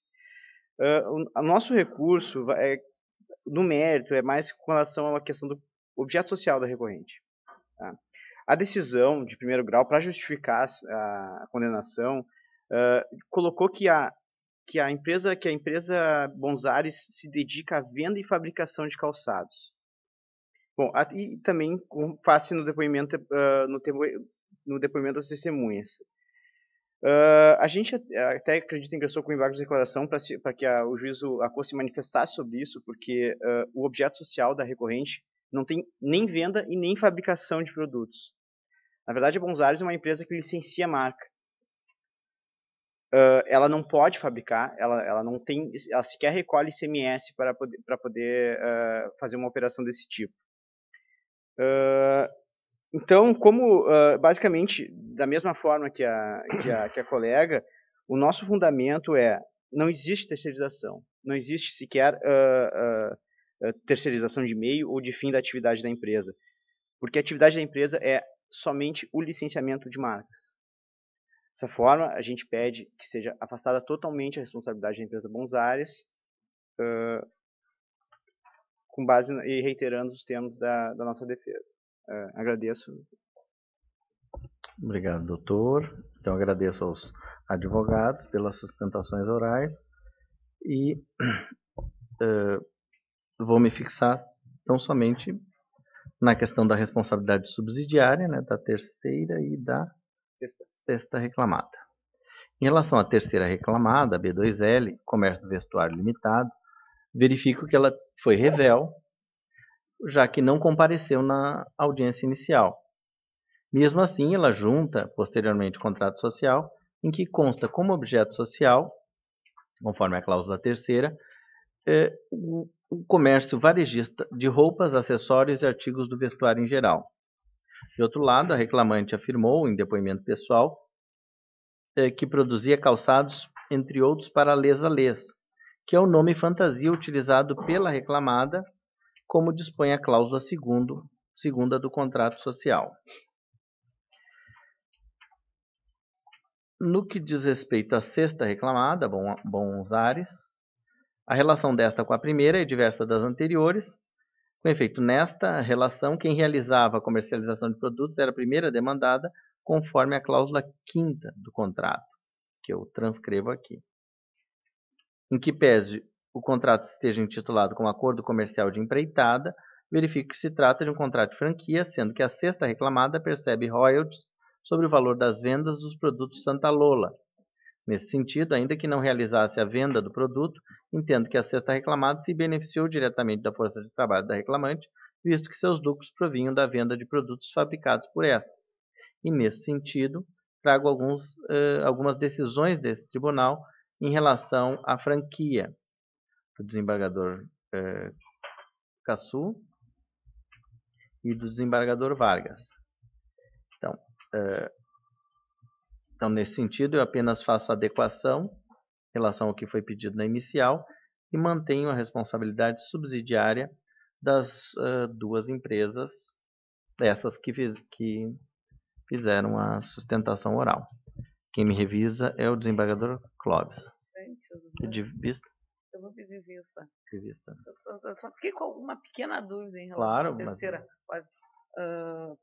O nosso recurso, no mérito, é mais com relação à questão do objeto social da recorrente. Tá? A decisão de primeiro grau, para justificar a condenação, colocou que a empresa Bons Ares se dedica à venda e fabricação de calçados. Bom, e também com face no depoimento das testemunhas. A gente até acredita ingressou com embargo de declaração para que o juízo a se manifestasse sobre isso, porque o objeto social da recorrente não tem nem venda e nem fabricação de produtos. Na verdade, a Bons Ares é uma empresa que licencia a marca. Ela não pode fabricar, ela sequer recolhe ICMS para poder fazer uma operação desse tipo. Então, basicamente, da mesma forma que a colega, o nosso fundamento não existe terceirização, não existe sequer terceirização de meio ou de fim da atividade da empresa, porque a atividade da empresa é somente o licenciamento de marcas. Dessa forma, a gente pede que seja afastada totalmente a responsabilidade da empresa Bons Ares, com base e reiterando os termos da nossa defesa. Agradeço. Obrigado, doutor. Então, agradeço aos advogados pelas sustentações orais e vou me fixar tão somente na questão da responsabilidade subsidiária, né, da terceira e da sexta reclamada. Em relação à terceira reclamada, B2L, Comércio do Vestuário Limitado, verifico que ela foi revel, já que não compareceu na audiência inicial. Mesmo assim, ela junta, posteriormente, o contrato social, em que consta como objeto social, conforme a cláusula terceira, o comércio varejista de roupas, acessórios e artigos do vestuário em geral. De outro lado, a reclamante afirmou, em depoimento pessoal, que produzia calçados, entre outros, para les-a-les, que é o nome fantasia utilizado pela reclamada, como dispõe a cláusula segunda do contrato social. No que diz respeito à sexta reclamada, Bons Ares, a relação desta com a primeira é diversa das anteriores. Com efeito, nesta relação, quem realizava a comercialização de produtos era a primeira demandada, conforme a cláusula 5ª do contrato, que eu transcrevo aqui. Em que pese o contrato esteja intitulado como acordo comercial de empreitada, verifico que se trata de um contrato de franquia, sendo que a sexta reclamada percebe royalties sobre o valor das vendas dos produtos Santa Lola. Nesse sentido, ainda que não realizasse a venda do produto, entendo que a sexta reclamada se beneficiou diretamente da força de trabalho da reclamante, visto que seus lucros provinham da venda de produtos fabricados por esta. E, nesse sentido, trago algumas decisões desse tribunal em relação à franquia do desembargador Cassu e do desembargador Vargas. Então, nesse sentido, eu apenas faço adequação em relação ao que foi pedido na inicial e mantenho a responsabilidade subsidiária das duas empresas, essas que fizeram a sustentação oral. Quem me revisa é o desembargador Clóvis. Pedir vista? Eu vou pedir vista. De vista. Eu só fiquei com alguma pequena dúvida em relação à terceira. Mas...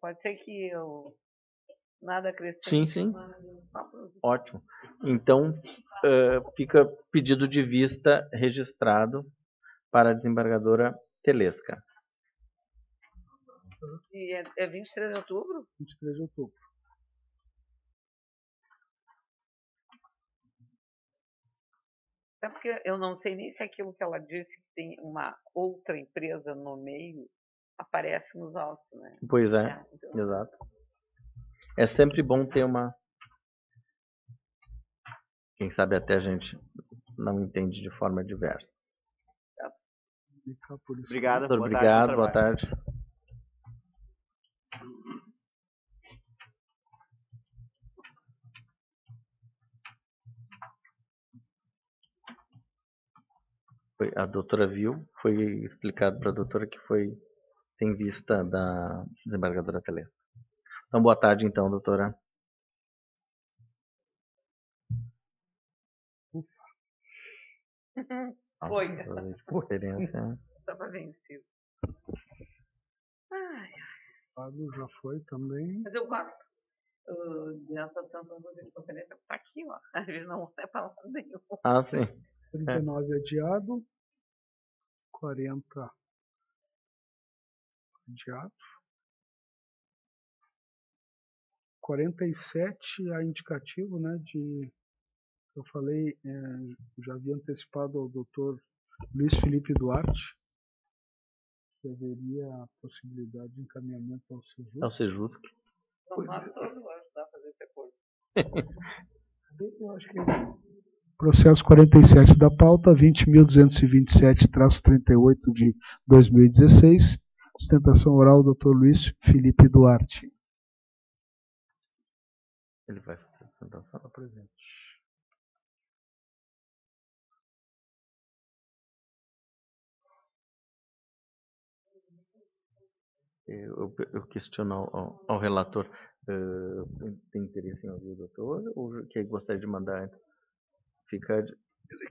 Pode ser que eu nada acrescente. Sim, sim. Ótimo. Então, fica pedido de vista registrado para a desembargadora Telesca. E é 23 de outubro? 23 de outubro. É porque eu não sei nem se aquilo que ela disse que tem uma outra empresa no meio aparece nos autos, né? Pois é, então... exato. É sempre bom ter uma Quem sabe até a gente não entende de forma diversa. Obrigado. Doutor, obrigado. Boa tarde. A doutora viu, foi explicado para a doutora que tem vista da desembargadora Telesco. Então, boa tarde, então, doutora. Foi. Conferência. Estava vencido. Ai, Fábio já foi também. mas eu gosto dessa sessão de conferência. Está aqui, ó. A gente não é para lado nenhum. Ah, sim. 39 adiado. 40 adiado. 47 a indicativo, né, eu falei, já havia antecipado ao doutor Luiz Felipe Duarte, que haveria a possibilidade de encaminhamento ao Sejusc. Ao Sejusc. Então, nós todos vamos ajudar a fazer esse acordo. Eu acho que processo 47 da pauta, 20.227-38 de 2016, sustentação oral, doutor Luiz Felipe Duarte. Ele vai fazer a sustentação. Está presente. Eu questiono ao relator, tem interesse em ouvir o doutor ou que gostaria de mandar? Fica de...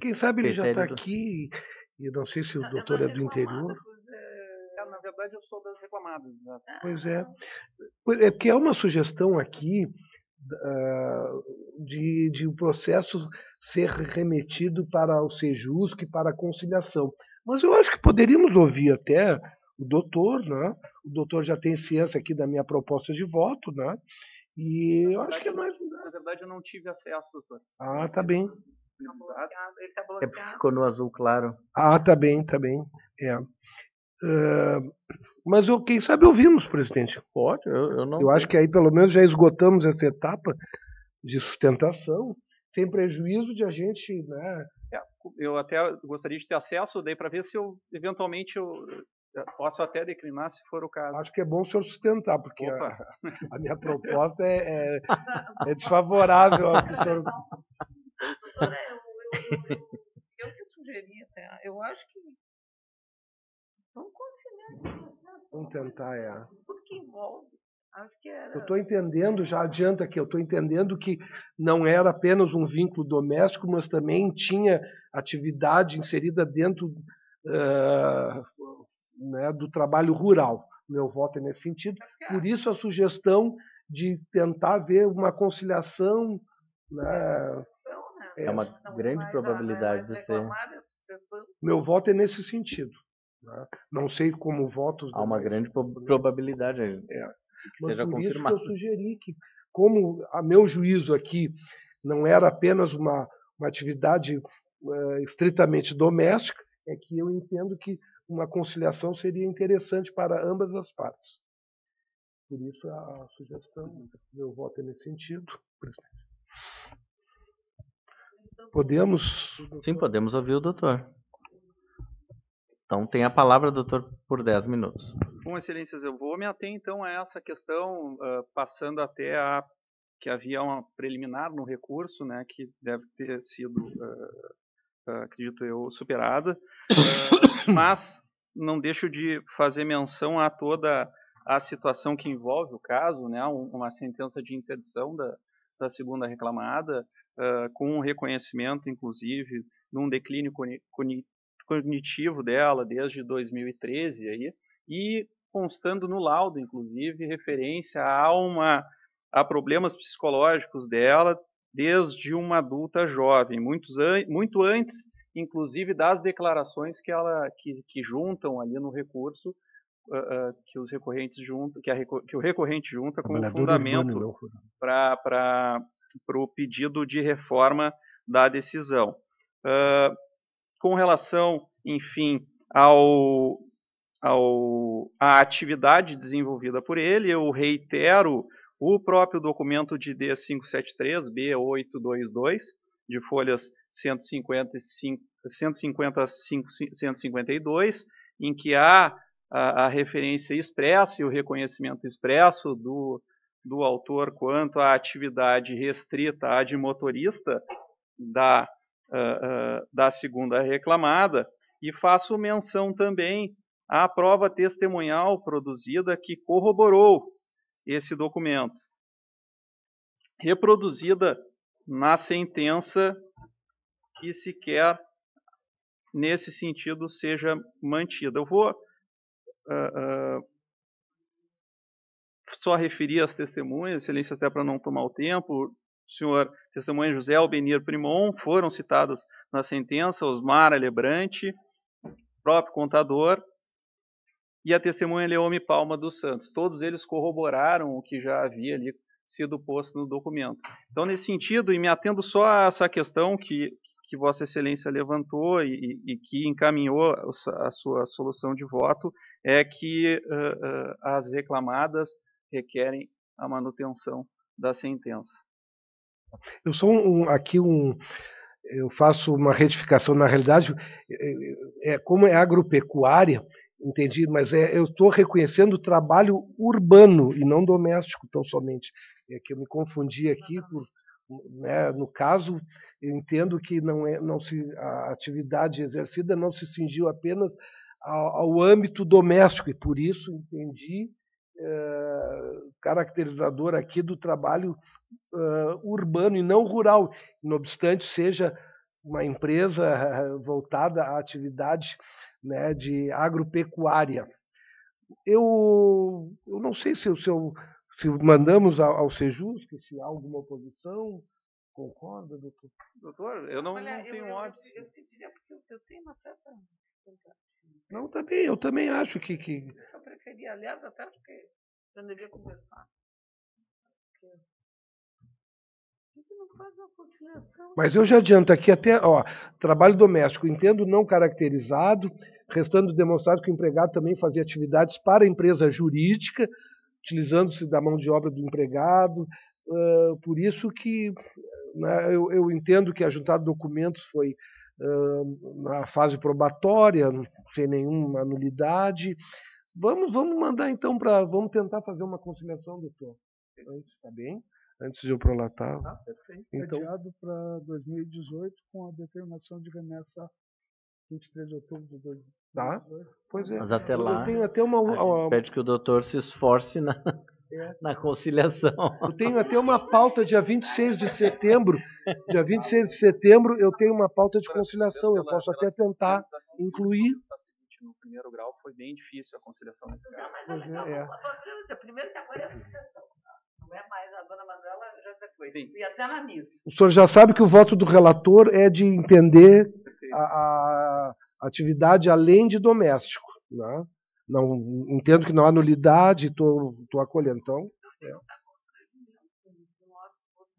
Quem sabe ele já está aqui, e não sei se o doutor é do interior. Na verdade, eu sou das reclamadas. Exato. Pois é. É porque é uma sugestão aqui de um processo ser remetido para o Sejusc, para a conciliação. Mas eu acho que poderíamos ouvir até o doutor, né? O doutor já tem ciência aqui da minha proposta de voto, né? E eu acho que é mais... Na verdade, eu não tive acesso, doutor. Ah, tá bem. Ele está É porque bloqueado. ficou no azul claro. Ah, tá bem. É. Mas quem sabe ouvimos, presidente. Pode, eu não. Eu acho que aí pelo menos já esgotamos essa etapa de sustentação, sem prejuízo de a gente, né? Eu até gostaria de ter acesso, daí para ver se eu eventualmente eu posso até declinar, se for o caso. Acho que é bom o senhor sustentar, porque a minha proposta é desfavorável ao que o senhor... Doutora, eu que sugeri até, eu acho que vamos conciliar. Vamos tentar, Tudo que envolve. Acho que era... Eu estou entendendo, já adianto aqui, eu estou entendendo que não era apenas um vínculo doméstico, mas também tinha atividade inserida dentro né, do trabalho rural. Meu voto é nesse sentido. Por isso a sugestão de tentar ver uma conciliação, né, é uma grande probabilidade de ser. Meu voto é nesse sentido. Né? Não sei como votos... Há uma grande probabilidade que seja por isso que confirmado. eu sugeri que, como a meu juízo aqui não era apenas uma atividade estritamente doméstica, é que eu entendo que uma conciliação seria interessante para ambas as partes. Por isso a sugestão, meu voto é nesse sentido, presidente. Podemos? Sim, podemos ouvir o doutor. Então tem a palavra, doutor, por 10 minutos. Bom, excelências, eu vou me ater então a essa questão, passando até que havia uma preliminar no recurso, né, que deve ter sido, acredito eu, superada, mas não deixo de fazer menção a toda a situação que envolve o caso, né, uma sentença de interdição da segunda reclamada, com um reconhecimento, inclusive, num declínio cognitivo dela desde 2013 aí, e constando no laudo, inclusive, referência a problemas psicológicos dela desde uma adulta jovem, muito antes, inclusive, das declarações que juntam ali no recurso, que os recorrentes juntam, que o recorrente junta como fundamento para o pedido de reforma da decisão. Com relação, enfim, à atividade desenvolvida por ele, eu reitero o próprio documento de D573, B822, de folhas 150 a 152, em que há a referência expressa e o reconhecimento expresso do autor quanto à atividade restrita à de motorista da segunda reclamada, e faço menção também à prova testemunhal produzida que corroborou esse documento, reproduzida na sentença, que sequer nesse sentido seja mantida. Eu vou só referir as testemunhas, excelência, até para não tomar o tempo. O senhor testemunha José Albenir Primon foram citadas na sentença, Osmar Alebrante, próprio contador, e a testemunha Leome Palma dos Santos. Todos eles corroboraram o que já havia ali sido posto no documento. Então, nesse sentido, e me atendo só a essa questão que Vossa Excelência levantou e que encaminhou a sua solução de voto, é que as reclamadas requerem a manutenção da sentença. Eu sou eu faço uma retificação, na realidade, como é agropecuária, entendi, mas eu estou reconhecendo o trabalho urbano e não doméstico tão somente. É que eu me confundi aqui, no caso, eu entendo que a atividade exercida não se cingiu apenas ao âmbito doméstico, e por isso entendi caracterizador aqui do trabalho urbano e não rural, não obstante seja uma empresa voltada à atividade, né, de agropecuária. Eu não sei se mandamos ao Sejus, se há alguma oposição. Concorda, doutor? Doutor, eu não tenho óbice. Eu pediria, porque eu tenho uma certa... Não, eu também acho que... Eu preferia, aliás, até porque eu devia conversar. Não faz uma conciliação. Mas eu já adianto aqui até, trabalho doméstico, entendo não caracterizado, restando demonstrado que o empregado também fazia atividades para a empresa jurídica, utilizando-se da mão de obra do empregado, por isso que, né, eu entendo que a juntada de documentos foi na fase probatória, sem nenhuma nulidade. Vamos mandar então vamos tentar fazer uma conciliação, doutor. Está bem? Antes de eu prolatar. Perfeito. Então, Adiado para 2018 com a determinação de remessa 23 de outubro de 2018. Tá? Pois é. Mas até lá, eu tenho até a gente pede que o doutor se esforce na conciliação. Eu tenho até uma pauta dia 26 de setembro. Dia 26 de setembro eu tenho uma pauta de conciliação. Eu posso até tentar incluir. No primeiro grau foi bem difícil a conciliação nesse caso. Primeiro que agora é a sucessão. Não é mais a dona Manuela, já foi. E até na missa. O senhor já sabe que o voto do relator é de entender a atividade além de doméstico. Né? Não, entendo que não há nulidade, estou acolhendo. Então,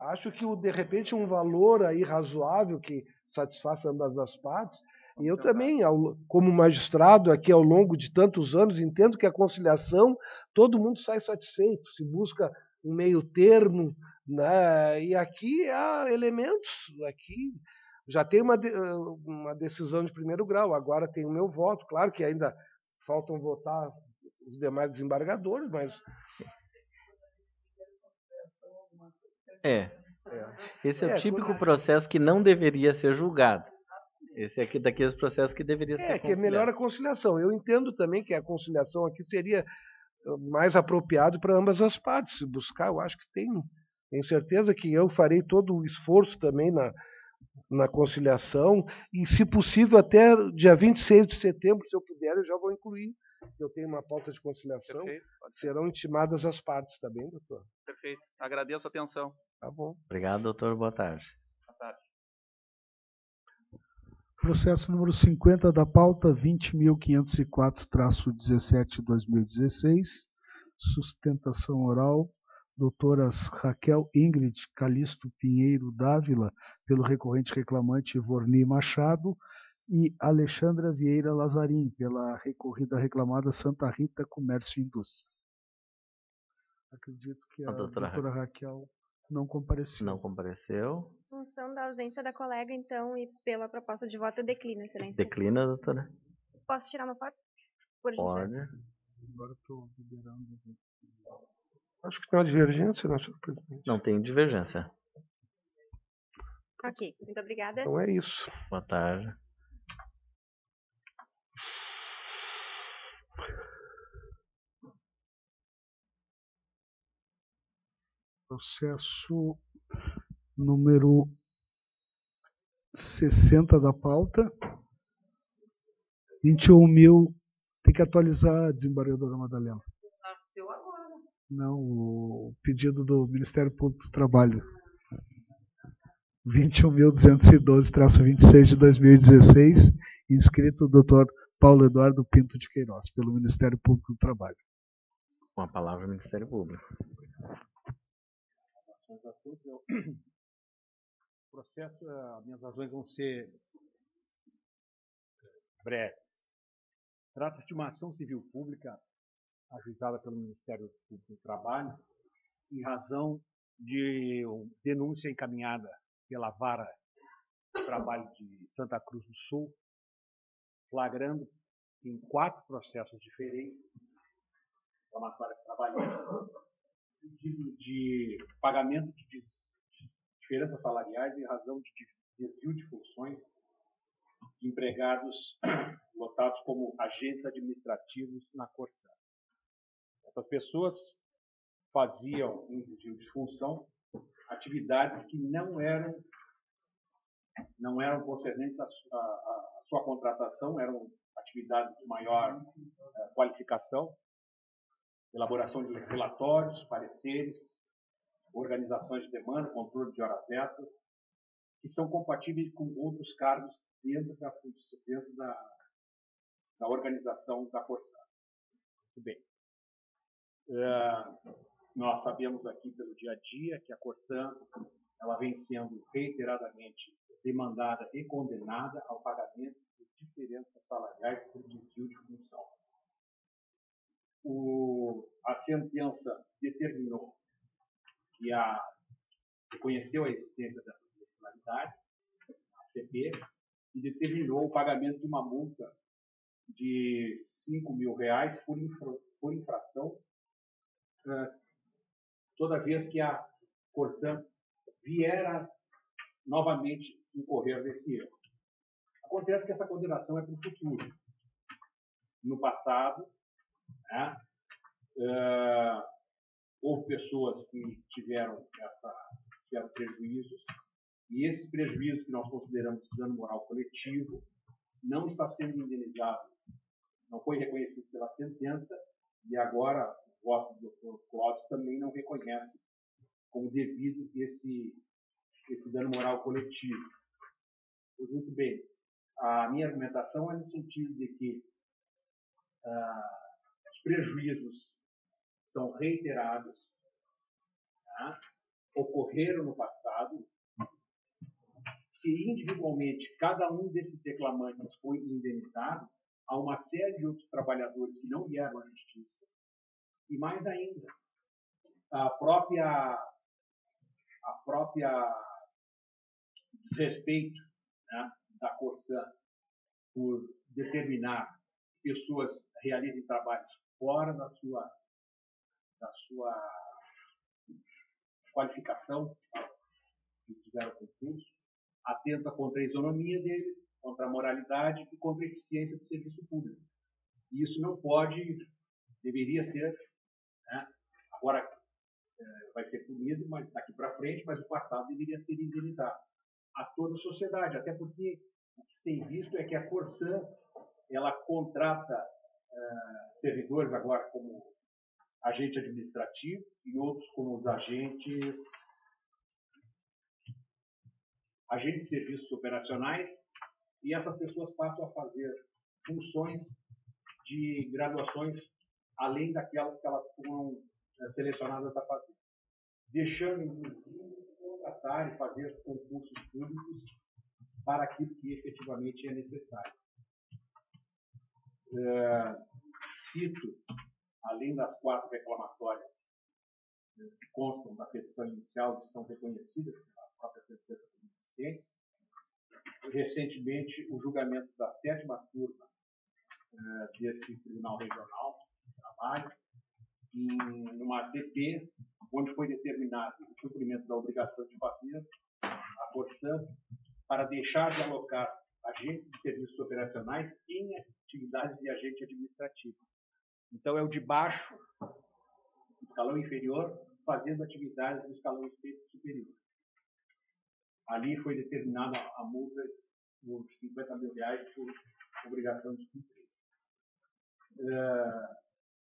acho que, de repente, um valor aí razoável que satisfaça ambas as partes. E eu também, como magistrado, aqui ao longo de tantos anos, entendo que a conciliação, todo mundo sai satisfeito, se busca um meio termo, né? E aqui há elementos, aqui já tem uma decisão de primeiro grau, agora tem o meu voto, claro que ainda faltam votar os demais desembargadores, mas... Esse é o típico processo que não deveria ser julgado. Esse aqui daqueles processos que deveria ser conciliado. Que é melhor a conciliação. Eu entendo também que a conciliação aqui seria mais apropriado para ambas as partes. Se buscar, eu acho que tenho certeza que eu farei todo o esforço também na conciliação e, se possível, até dia 26 de setembro, se eu puder, eu já vou incluir. Eu tenho uma pauta de conciliação. Perfeito. Serão intimadas as partes, tá bem, doutor? Perfeito. Agradeço a atenção. Tá bom. Obrigado, doutor. Boa tarde. Boa tarde. Processo número 50 da pauta, 20.504-17/2016. Sustentação oral. Doutoras Raquel Ingrid Calixto Pinheiro Dávila, pelo recorrente reclamante Vorni Machado, e Alexandra Vieira Lazarim, pela recorrida reclamada Santa Rita Comércio e Indústria. Acredito que a doutora Raquel Não compareceu. Não compareceu. Em função da ausência da colega, então, e pela proposta de voto, eu declino, excelência. Declina, doutora? Posso tirar uma foto? Por Pode. Agora estou liberando. Acho que tem uma divergência, né, senhor presidente? Não tem divergência. Ok, muito obrigada. Então é isso. Boa tarde. Processo número 60 da pauta. 21.000. Tem que atualizar, desembargadora Madalena. Nasceu agora. Não, o pedido do Ministério Público do Trabalho. 21.212-26 de 2016, inscrito o Dr. Paulo Eduardo Pinto de Queiroz, pelo Ministério Público do Trabalho. Com a palavra o Ministério Público. O processo, minhas razões vão ser breves. Trata-se de uma ação civil pública ajuizada pelo Ministério Público do Trabalho em razão de denúncia encaminhada pela Vara do Trabalho de Santa Cruz do Sul, flagrando em 4 processos diferentes, reclamatória trabalhista, pedido de pagamento de diferenças salariais em razão de desvio de funções de empregados lotados como agentes administrativos na Corsã. Essas pessoas faziam, em desvio de função, atividades que não eram concernentes à sua contratação, eram atividades de maior qualificação, elaboração de relatórios, pareceres, organizações de demanda, controle de horas extras, que são compatíveis com outros cargos dentro da organização da Corsã. Muito bem. Nós sabemos aqui pelo dia a dia que a Corsã ela vem sendo reiteradamente demandada e condenada ao pagamento de diferenças salariais por desvio de função. A sentença determinou que reconheceu a existência dessa irregularidade, a CP, e determinou o pagamento de uma multa de R$5.000 por infração, toda vez que a Corsã vier novamente incorrer nesse erro. Acontece que essa condenação é para o futuro. No passado, houve pessoas que tiveram prejuízos, e esses prejuízos que nós consideramos de dano moral coletivo não está sendo indenizado, não foi reconhecido pela sentença, e agora o voto do Dr. Clóvis também não reconhece como devido esse dano moral coletivo. Pois muito bem, a minha argumentação é no sentido de que os prejuízos são reiterados, ocorreram no passado. Se individualmente cada um desses reclamantes foi indenizado, há uma série de outros trabalhadores que não vieram à justiça. E mais ainda, a própria desrespeito da Corsã por determinar que pessoas realizem trabalhos fora da sua qualificação, que fizeram concurso, atenta contra a isonomia dele, contra a moralidade e contra a eficiência do serviço público. E isso não pode, deveria ser, agora vai ser punido, mas daqui para frente, mas o passado deveria ser indenizado a toda a sociedade, até porque o que tem visto é que a Corsã ela contrata servidores agora como agente administrativo e outros como os agentes de serviços operacionais, e essas pessoas passam a fazer funções de graduações além daquelas que elas foram selecionadas a fazer, deixando de contratar e fazer concursos públicos para aquilo que efetivamente é necessário. Cito, além das 4 reclamatórias que constam da petição inicial, que são reconhecidas pela própria sentença como existentes. Recentemente, o julgamento da 7ª turma desse Tribunal Regional de Trabalho, numa ACP, onde foi determinado o cumprimento da obrigação de fazer a Corsã para deixar de alocar agentes de serviços operacionais em atividades de agente administrativo. Então, é o de baixo, escalão inferior, fazendo atividades no escalão superior. Ali foi determinada a multa por R$50 mil por obrigação de cumprir.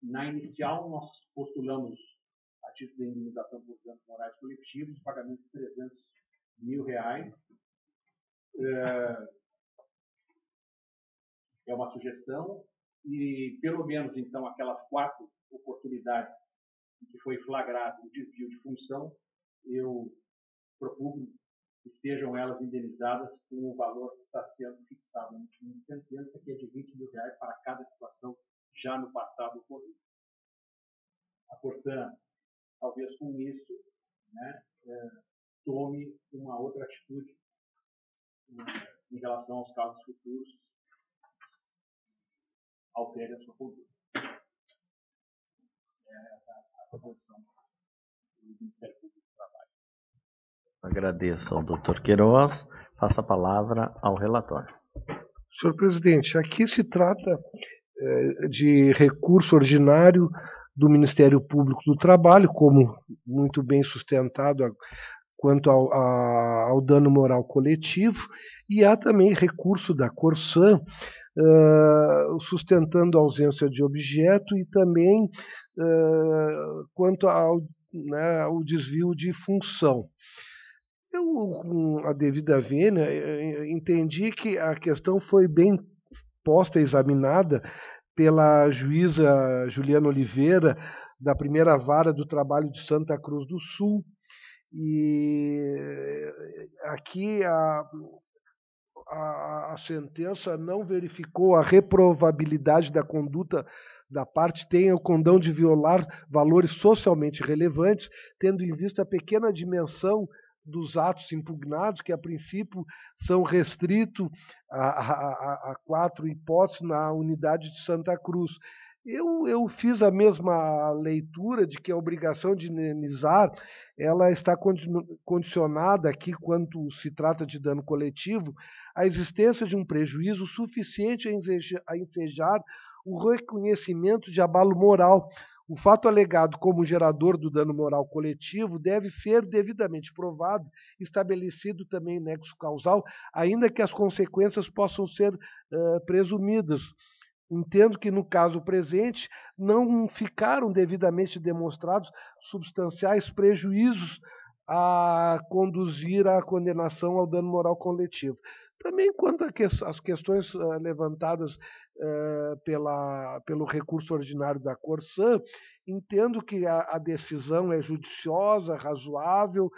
Na inicial, nós postulamos, a título de indenização por danos morais coletivos, pagamento de R$300 mil. É uma sugestão, e pelo menos, então, aquelas 4 oportunidades em que foi flagrado o desvio de função, eu propugno que sejam elas indenizadas com o valor que está sendo fixado em sentença, que é de R$20 mil para cada situação já no passado ocorrido. A Corsã, talvez com isso, né, tome uma outra atitude em relação aos casos futuros, altere a sua conduta. A proposição do Ministério Público do Trabalho. Agradeço ao Dr. Queiroz. Passo a palavra ao relator. Senhor presidente, aqui se trata de recurso ordinário do Ministério Público do Trabalho, como muito bem sustentado quanto ao dano moral coletivo, e há também recurso da Corsã, sustentando a ausência de objeto e também quanto ao desvio de função. Eu, com a devida vênia, entendi que a questão foi bem posta, examinada pela juíza Juliana Oliveira, da primeira vara do trabalho de Santa Cruz do Sul, e aqui a sentença não verificou a reprovabilidade da conduta da parte, tem o condão de violar valores socialmente relevantes, tendo em vista a pequena dimensão dos atos impugnados, que a princípio são restritos a 4 hipóteses na unidade de Santa Cruz. Eu fiz a mesma leitura de que a obrigação de indenizar ela está condicionada aqui, quando se trata de dano coletivo, à existência de um prejuízo suficiente a ensejar o reconhecimento de abalo moral. O fato alegado como gerador do dano moral coletivo deve ser devidamente provado, estabelecido também nexo causal, ainda que as consequências possam ser presumidas. Entendo que, no caso presente, não ficaram devidamente demonstrados substanciais prejuízos a conduzir à condenação ao dano moral coletivo. Também quanto às questões levantadas pelo recurso ordinário da Corsã, entendo que a decisão é judiciosa, razoável,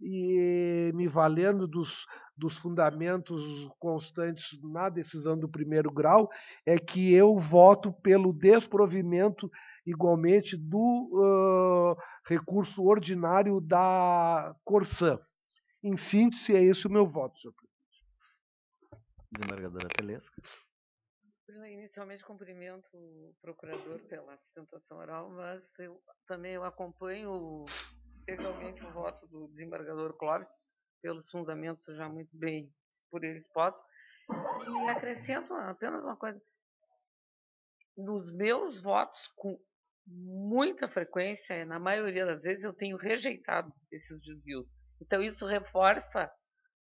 e me valendo dos fundamentos constantes na decisão do primeiro grau, é que eu voto pelo desprovimento igualmente do recurso ordinário da Corsã. Em síntese, é esse o meu voto, senhor presidente. Desembargadora Telesco. Inicialmente, cumprimento o procurador pela sustentação oral, mas eu acompanho integralmente o voto do desembargador Clóvis, pelos fundamentos já muito bem por ele expostos, e acrescento apenas uma coisa. Nos meus votos, com muita frequência, na maioria das vezes, eu tenho rejeitado esses desvios. Então, isso reforça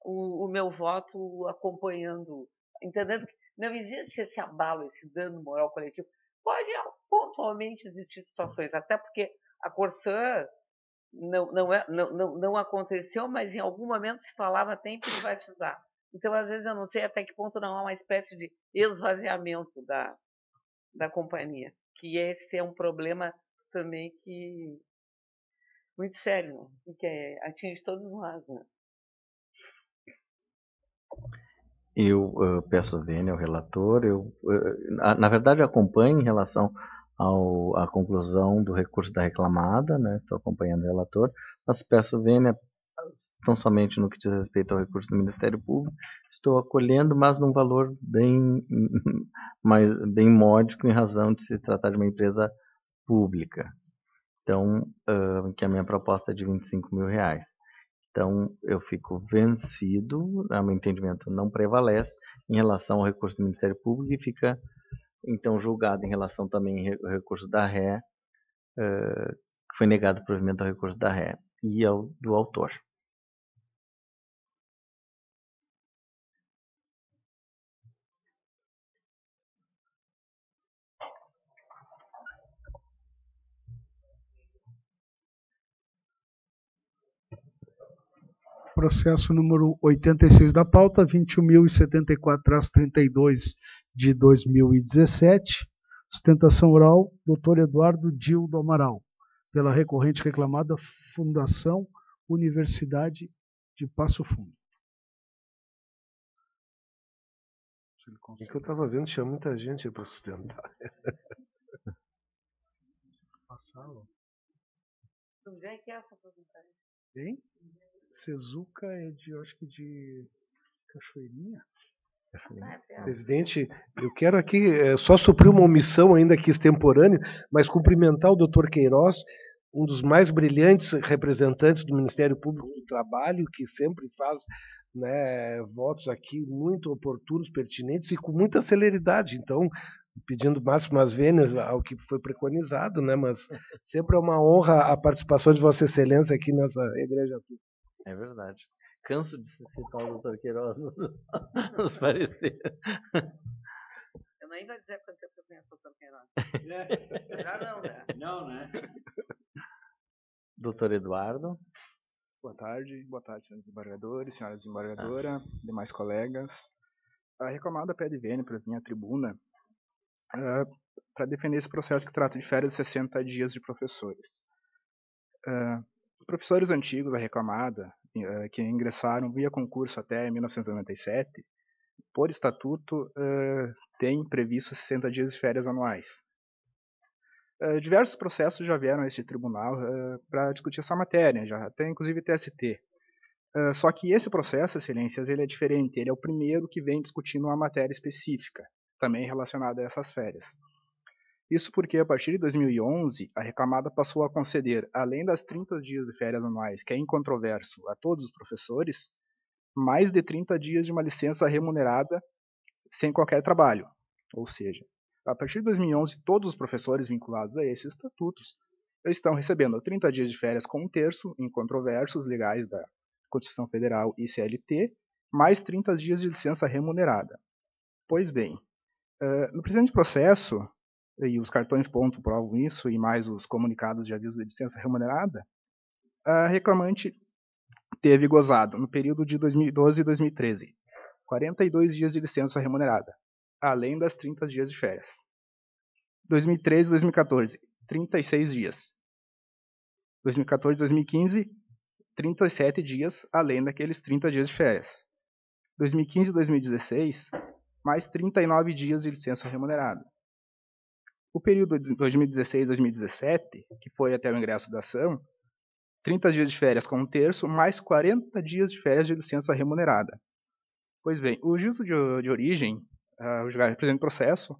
o meu voto acompanhando, entendendo que não existe esse abalo, esse dano moral coletivo. Pode pontualmente existir situações, até porque a Corsã não aconteceu, mas em algum momento se falava até em privatizar. Então, às vezes, eu não sei até que ponto não há uma espécie de esvaziamento da companhia, que esse é um problema também que muito sério, né? Que atinge todos nós, né? Eu peço vênia ao relator. Na verdade, acompanho em relação à conclusão do recurso da reclamada, né? Estou acompanhando o relator, mas peço vênia tão somente no que diz respeito ao recurso do Ministério Público. Estou acolhendo, mas num valor bem módico, em razão de se tratar de uma empresa pública. Então, que a minha proposta é de R$25.000. Então, eu fico vencido, o meu entendimento não prevalece em relação ao recurso do Ministério Público e fica, então, julgado em relação também ao recurso da ré, que foi negado o provimento ao recurso da ré e ao do autor. Processo número 86 da pauta, 21.074-32 de 2017. Sustentação oral, Dr. Eduardo Dil do Amaral. Pela recorrente reclamada, Fundação Universidade de Passo Fundo. É que eu estava vendo, tinha muita gente para sustentar. Onde é que é essa porcentagem? Hein? Sezuca é de, eu acho que de Cachoeirinha. Presidente, eu quero aqui só suprir uma omissão ainda aqui extemporânea, mas cumprimentar o Dr. Queiroz, um dos mais brilhantes representantes do Ministério Público do Trabalho, que sempre faz, né, votos aqui muito oportunos, pertinentes e com muita celeridade. Então, pedindo máximas vênias ao que foi preconizado, né, mas sempre é uma honra a participação de Vossa Excelência aqui nessa igreja. É verdade. Canso de citar o Dr. Queiroz nos parecer. Eu nem vou dizer quanto tempo eu conheço o Dr. Queiroz. Melhor não, né? Não, né? Doutor Eduardo. Boa tarde, senhores desembargadores, senhora desembargadora, demais colegas. A reclamada pede vênia para vir à tribuna para defender esse processo que trata de férias de 60 dias de professores. Professores antigos da reclamada, que ingressaram via concurso até 1997, por estatuto, têm previsto 60 dias de férias anuais. Diversos processos já vieram a este tribunal para discutir essa matéria, já até inclusive TST. Só que esse processo, excelências, ele é diferente, ele é o primeiro que vem discutindo uma matéria específica, também relacionada a essas férias. Isso porque, a partir de 2011, a reclamada passou a conceder, além das 30 dias de férias anuais, que é incontroverso a todos os professores, mais de 30 dias de uma licença remunerada sem qualquer trabalho. Ou seja, a partir de 2011, todos os professores vinculados a esses estatutos estão recebendo 30 dias de férias com 1/3, incontroversos, legais da Constituição Federal e CLT, mais 30 dias de licença remunerada. Pois bem, no presente processo, e os cartões ponto provam isso, e mais os comunicados de aviso de licença remunerada, a reclamante teve gozado, no período de 2012 e 2013, 42 dias de licença remunerada, além das 30 dias de férias. 2013 e 2014, 36 dias. 2014 e 2015, 37 dias, além daqueles 30 dias de férias. 2015 e 2016, mais 39 dias de licença remunerada. O período de 2016 e 2017, que foi até o ingresso da ação, 30 dias de férias com 1/3, mais 40 dias de férias de licença remunerada. Pois bem, o juízo de origem, o julgado presente processo,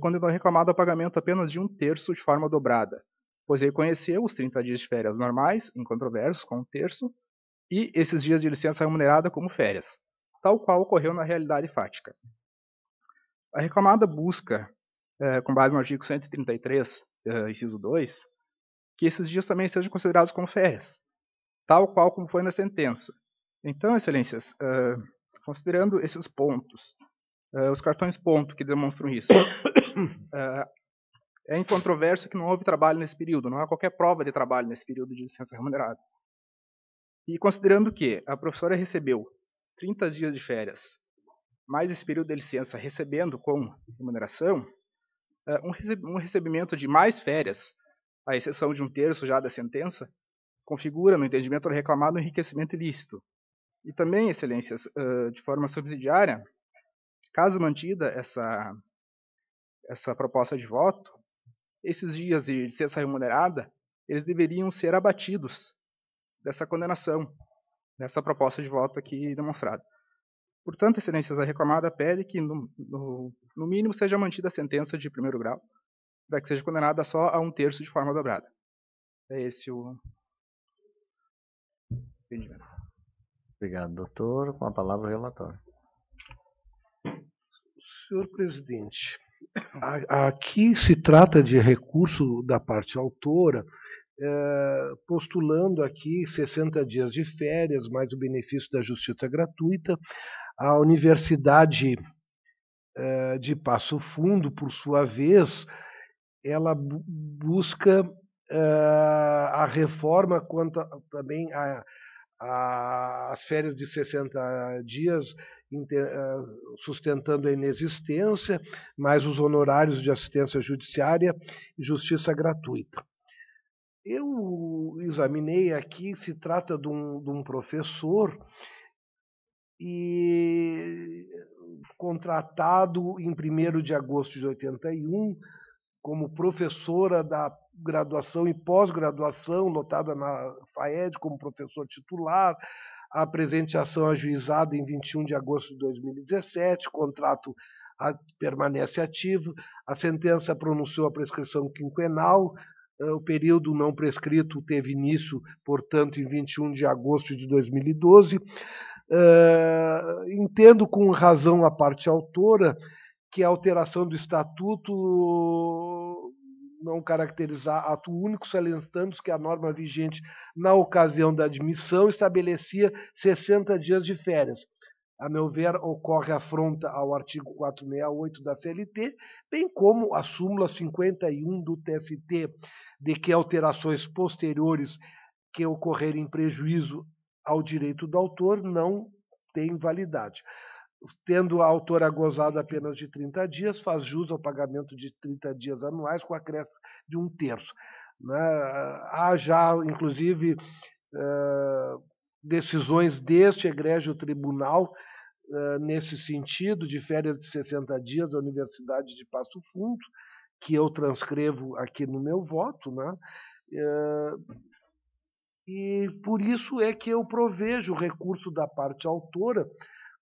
condenou a reclamada a pagamento apenas de 1/3 de forma dobrada, pois reconheceu os 30 dias de férias normais, incontroversos, com 1/3, e esses dias de licença remunerada como férias, tal qual ocorreu na realidade fática. A reclamada busca, com base no artigo 133, inciso 2, que esses dias também sejam considerados como férias, tal qual como foi na sentença. Então, excelências, considerando esses pontos, os cartões ponto que demonstram isso, é incontroverso que não houve trabalho nesse período, não há qualquer prova de trabalho nesse período de licença remunerada. E considerando que a professora recebeu 30 dias de férias, mais esse período de licença recebendo com remuneração, um recebimento de mais férias, à exceção de 1/3 já da sentença, configura, no entendimento do reclamado, um enriquecimento ilícito. E também, excelências, de forma subsidiária, caso mantida essa proposta de voto, esses dias de licença remunerada, eles deveriam ser abatidos dessa condenação, dessa proposta de voto aqui demonstrada. Portanto, excelências, a reclamada pede que, no mínimo, seja mantida a sentença de primeiro grau, para que seja condenada só a 1/3 de forma dobrada. É esse o entendimento. Obrigado, doutor. Com a palavra o relator. Senhor presidente, aqui se trata de recurso da parte autora, postulando aqui 60 dias de férias, mais o benefício da justiça gratuita. A Universidade de Passo Fundo, por sua vez, ela busca a reforma quanto também às férias de 60 dias, sustentando a inexistência, mais os honorários de assistência judiciária e justiça gratuita. Eu examinei aqui, se trata de um professor e contratado em 1º de agosto de 81 como professora da graduação e pós-graduação, lotada na FAED como professor titular. A apresentação ajuizada em 21 de agosto de 2017, contrato permanece ativo, a sentença pronunciou a prescrição quinquenal, o período não prescrito teve início, portanto, em 21 de agosto de 2012. Entendo com razão a parte autora que a alteração do estatuto não caracterizar ato único, salientando que a norma vigente na ocasião da admissão estabelecia 60 dias de férias. A meu ver, ocorre afronta ao artigo 468 da CLT, bem como a súmula 51 do TST, de que alterações posteriores que ocorrerem em prejuízo ao direito do autor não têm validade. Tendo a autora gozado apenas de 30 dias, faz jus ao pagamento de 30 dias anuais com acréscimo de 1/3. Há já, inclusive, decisões deste egrégio tribunal nesse sentido, de férias de 60 dias da Universidade de Passo Fundo, que eu transcrevo aqui no meu voto, e por isso é que eu provejo o recurso da parte autora,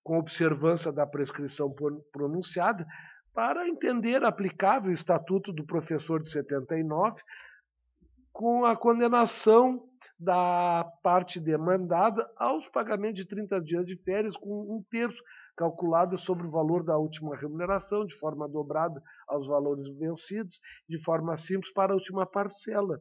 com observância da prescrição pronunciada, para entender aplicável o Estatuto do Professor de 79, com a condenação da parte demandada aos pagamentos de 30 dias de férias, com 1/3 calculado sobre o valor da última remuneração, de forma dobrada aos valores vencidos, de forma simples para a última parcela.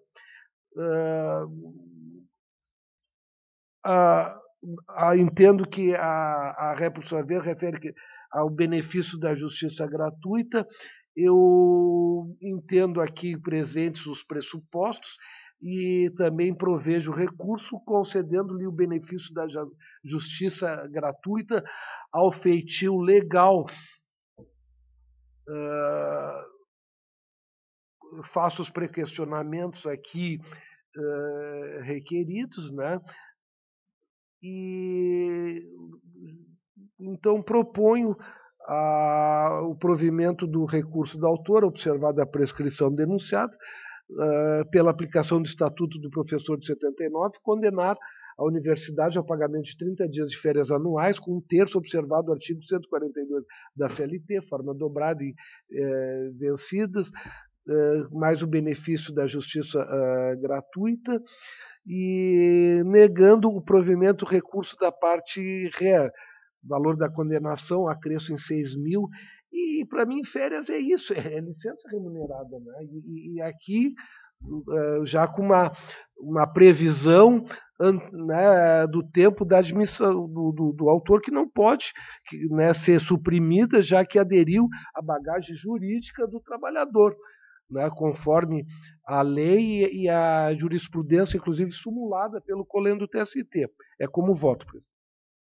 Entendo que a ré, por sua vez, refere ao benefício da justiça gratuita. Eu entendo aqui presentes os pressupostos e também provejo recurso concedendo-lhe o benefício da justiça gratuita ao feitio legal. Faço os prequestionamentos aqui requeridos, E então proponho o provimento do recurso da autora, observada a prescrição denunciada, pela aplicação do Estatuto do Professor de 79, condenar a universidade ao pagamento de 30 dias de férias anuais, com 1/3 observado o artigo 142 da CLT, forma dobrada e vencidas, mais o benefício da justiça gratuita, e negando o provimento do recurso da parte ré, valor da condenação acresce em 6.000, e para mim férias é isso, é licença remunerada, e aqui já com uma previsão do tempo da admissão do autor, que não pode ser suprimida, já que aderiu à bagagem jurídica do trabalhador, conforme a lei e a jurisprudência, inclusive simulada pelo Colendo do TST. É como voto, presidente.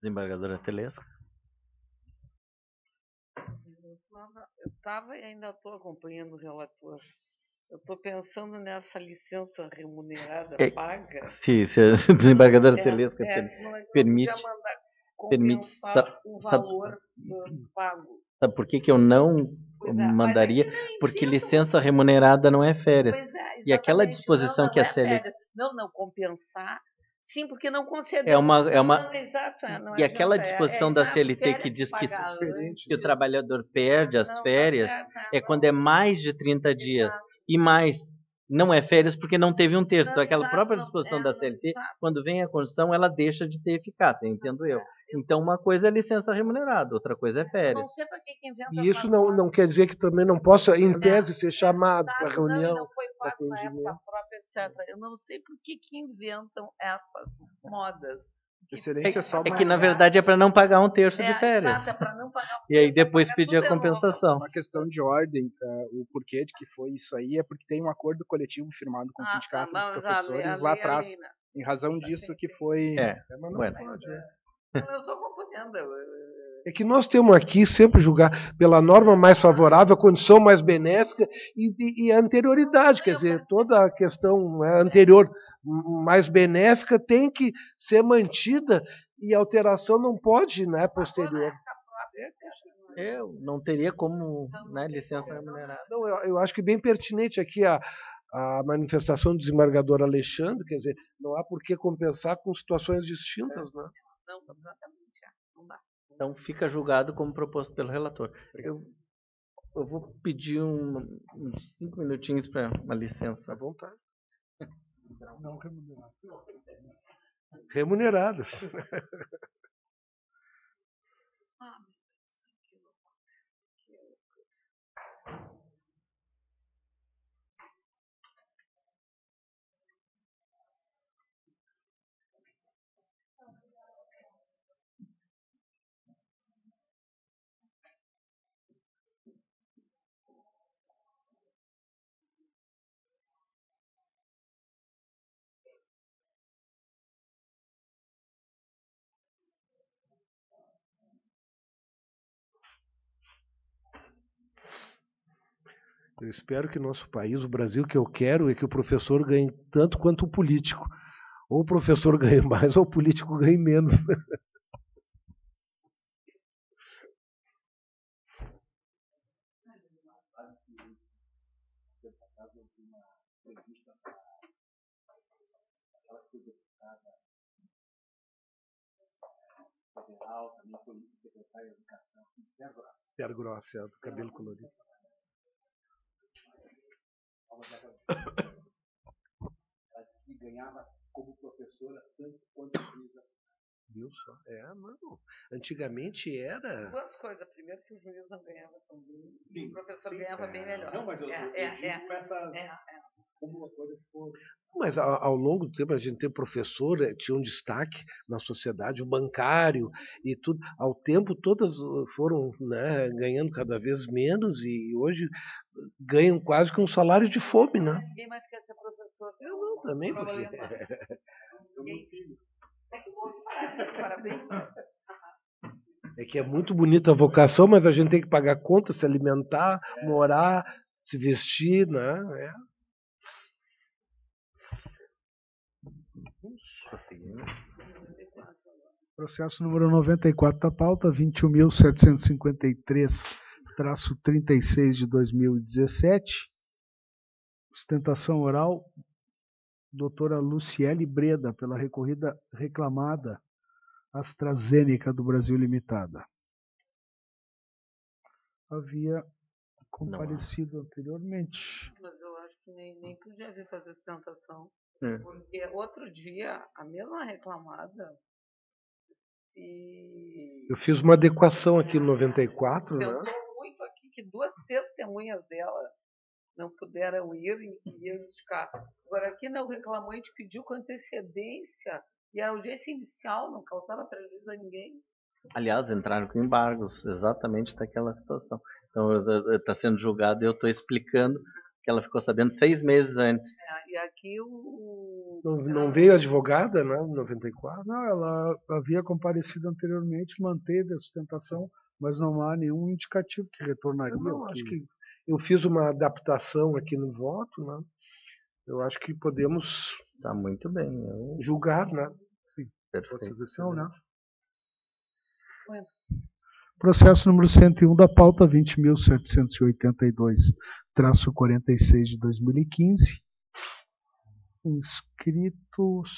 Desembargadora Telesco. Eu estava e ainda estou acompanhando o relator. Eu estou pensando nessa licença remunerada paga. Sim, se a desembargadora Telesco permite o valor pago. Sabe por que eu não mandaria, porque licença remunerada não é férias. E aquela disposição que a CLT... Não, compensar. Sim, porque não concedeu. Exato, e aquela disposição da CLT que diz que o trabalhador perde as férias é quando é mais de 30 dias. E mais, não é férias porque não teve um terço. Então, aquela própria disposição da CLT, quando vem a Constituição, ela deixa de ter eficácia, entendo eu. Então, uma coisa é licença remunerada, outra coisa é férias. Não sei para que inventa. E isso não quer dizer que também não possa, em tese, ser chamado para reunião. Não foi pago na época própria, etc. Eu não sei por que inventam essas modas. É que, na verdade, é para não pagar um terço de férias. Exato, é para não pagar um terço, e aí depois pedir a compensação. Uma questão de ordem, o porquê de que foi isso aí é porque tem um acordo coletivo firmado com o sindicato dos professores lá atrás. Em razão disso que foi... Mas não pode, Eu estou confundendo. É que nós temos aqui sempre julgar pela norma mais favorável, a condição mais benéfica e a anterioridade, quer dizer, toda a questão anterior mais benéfica tem que ser mantida e a alteração não pode, né, posterior. Eu não teria como, né, licença remunerada. Não, eu acho que bem pertinente aqui a manifestação do desembargador Alexandre, quer dizer, não há por que compensar com situações distintas, né? Não, exatamente. Não dá. Então fica julgado como proposto pelo relator. Eu vou pedir uns 5 minutinhos para uma licença. À vontade. Não remuneradas. Eu espero que nosso país, o Brasil, que eu quero é que o professor ganhe tanto quanto o político. Ou o professor ganhe mais, ou o político ganhe menos. Federal, também foi secretário de Educação, Esther Grossi, do cabelo colorido. Ela disse que ganhava como professora tanto quanto juiz. Viu só? Mano. Antigamente era. Duas coisas. Primeiro que o juiz não ganhava tão bem, e o professor ganhava bem melhor. Não, mas eu digo com essas. Como uma coisa que for. Mas ao longo do tempo a gente tem professor, tinha um destaque na sociedade, o bancário e tudo. Ao tempo todas foram, né, ganhando cada vez menos e hoje ganham quase que um salário de fome, né? Ninguém mais quer ser professor. Eu não, também, porque... Eu não filho. Que bom, parabéns. É que é muito bonita a vocação, mas a gente tem que pagar conta, se alimentar, morar, se vestir, né? Processo número 94 da pauta, 21.753-36 de 2017. Sustentação oral, doutora Luciele Breda, pela recorrida reclamada AstraZeneca do Brasil Limitada. Havia comparecido anteriormente. Mas eu acho que nem podia vir fazer sustentação. Porque outro dia, a mesma reclamada, eu fiz uma adequação aqui no 94, tentou né? muito aqui que 2 testemunhas dela não puderam ir e iam justificar. Agora aqui não, o reclamante pediu com antecedência e a audiência inicial não causava prejuízo a ninguém. Aliás, entraram com embargos exatamente daquela situação. Então está sendo julgado e eu estou explicando que ela ficou sabendo 6 meses antes. E aqui Não veio advogada, né, em 94? Não, ela havia comparecido anteriormente, manteve a sustentação, mas não há nenhum indicativo que retornaria. Acho que eu fiz uma adaptação aqui no voto, né? Eu acho que podemos... Está muito bem. Julgar, né? Sim. Perfeito. Né? Processo número 101 da pauta 20.782-46 de 2015. Inscritos: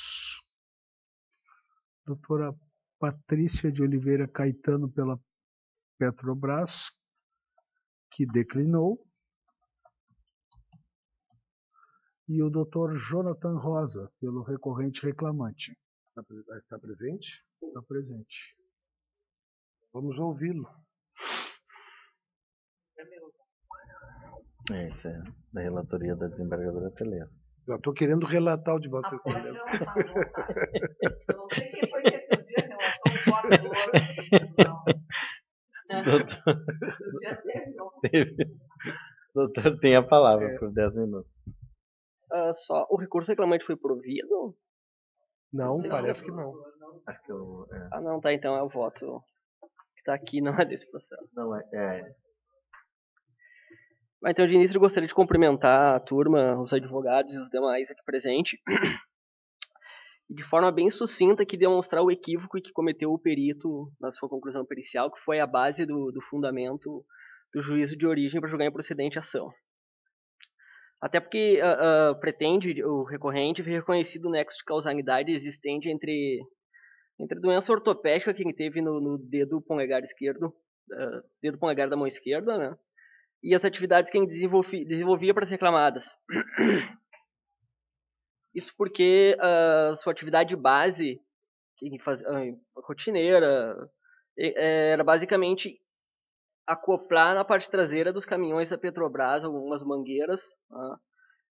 doutora Patrícia de Oliveira Caetano pela Petrobras, que declinou, e o doutor Jonathan Rosa, pelo recorrente reclamante. Está presente? Está presente. Vamos ouvi-lo. Esse é da relatoria da desembargadora Telesco. Já estou querendo relatar o de Vossa Excelência. Eu não sei quem foi que esses dias relatou o voto do outro. Do dia teve, não. Doutor, tem a palavra por 10 minutos. Só o recurso reclamante foi provido? Não, parece que não. Ah, não, tá, então é o voto que está aqui, não é desse processo. Não, Mas então, de início, eu gostaria de cumprimentar a turma, os advogados e os demais aqui presentes, e de forma bem sucinta aqui demonstrar o equívoco que cometeu o perito na sua conclusão pericial, que foi a base do fundamento do juízo de origem para julgar improcedente a ação. Até porque pretende o recorrente ver reconhecido o nexo de causalidade existente entre doença ortopédica que ele teve no dedo polegar esquerdo, dedo polegar da mão esquerda, né? E as atividades que ele desenvolvia para as reclamadas. Isso porque a sua atividade base, que ele fazia, rotineira, era basicamente acoplar na parte traseira dos caminhões da Petrobras algumas mangueiras, tá?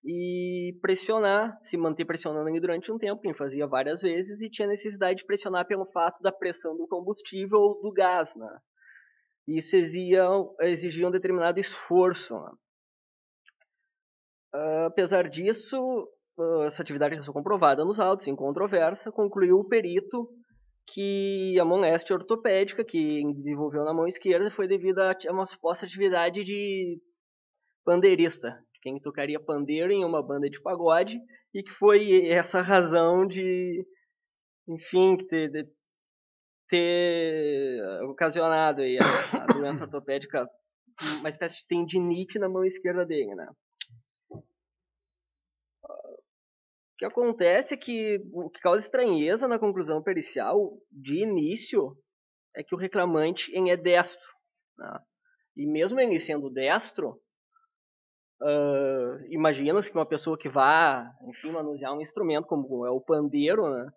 E pressionar, se manter pressionando ele durante um tempo, ele fazia várias vezes e tinha necessidade de pressionar pelo fato da pressão do combustível ou do gás, né? Isso exigia um determinado esforço, né? Apesar disso, essa atividade foi comprovada nos autos, em controvérsia, concluiu o perito que a moléstia ortopédica que desenvolveu na mão esquerda foi devido a uma suposta atividade de pandeirista, quem tocaria pandeiro em uma banda de pagode, e que foi essa razão de, enfim, ter ocasionado aí a doença ortopédica, uma espécie de tendinite na mão esquerda dele, né? O que acontece é que o que causa estranheza na conclusão pericial, de início, é que o reclamante é destro, né? E mesmo ele sendo destro, imagina-se que uma pessoa que vá, enfim, manusear um instrumento como é o pandeiro, né?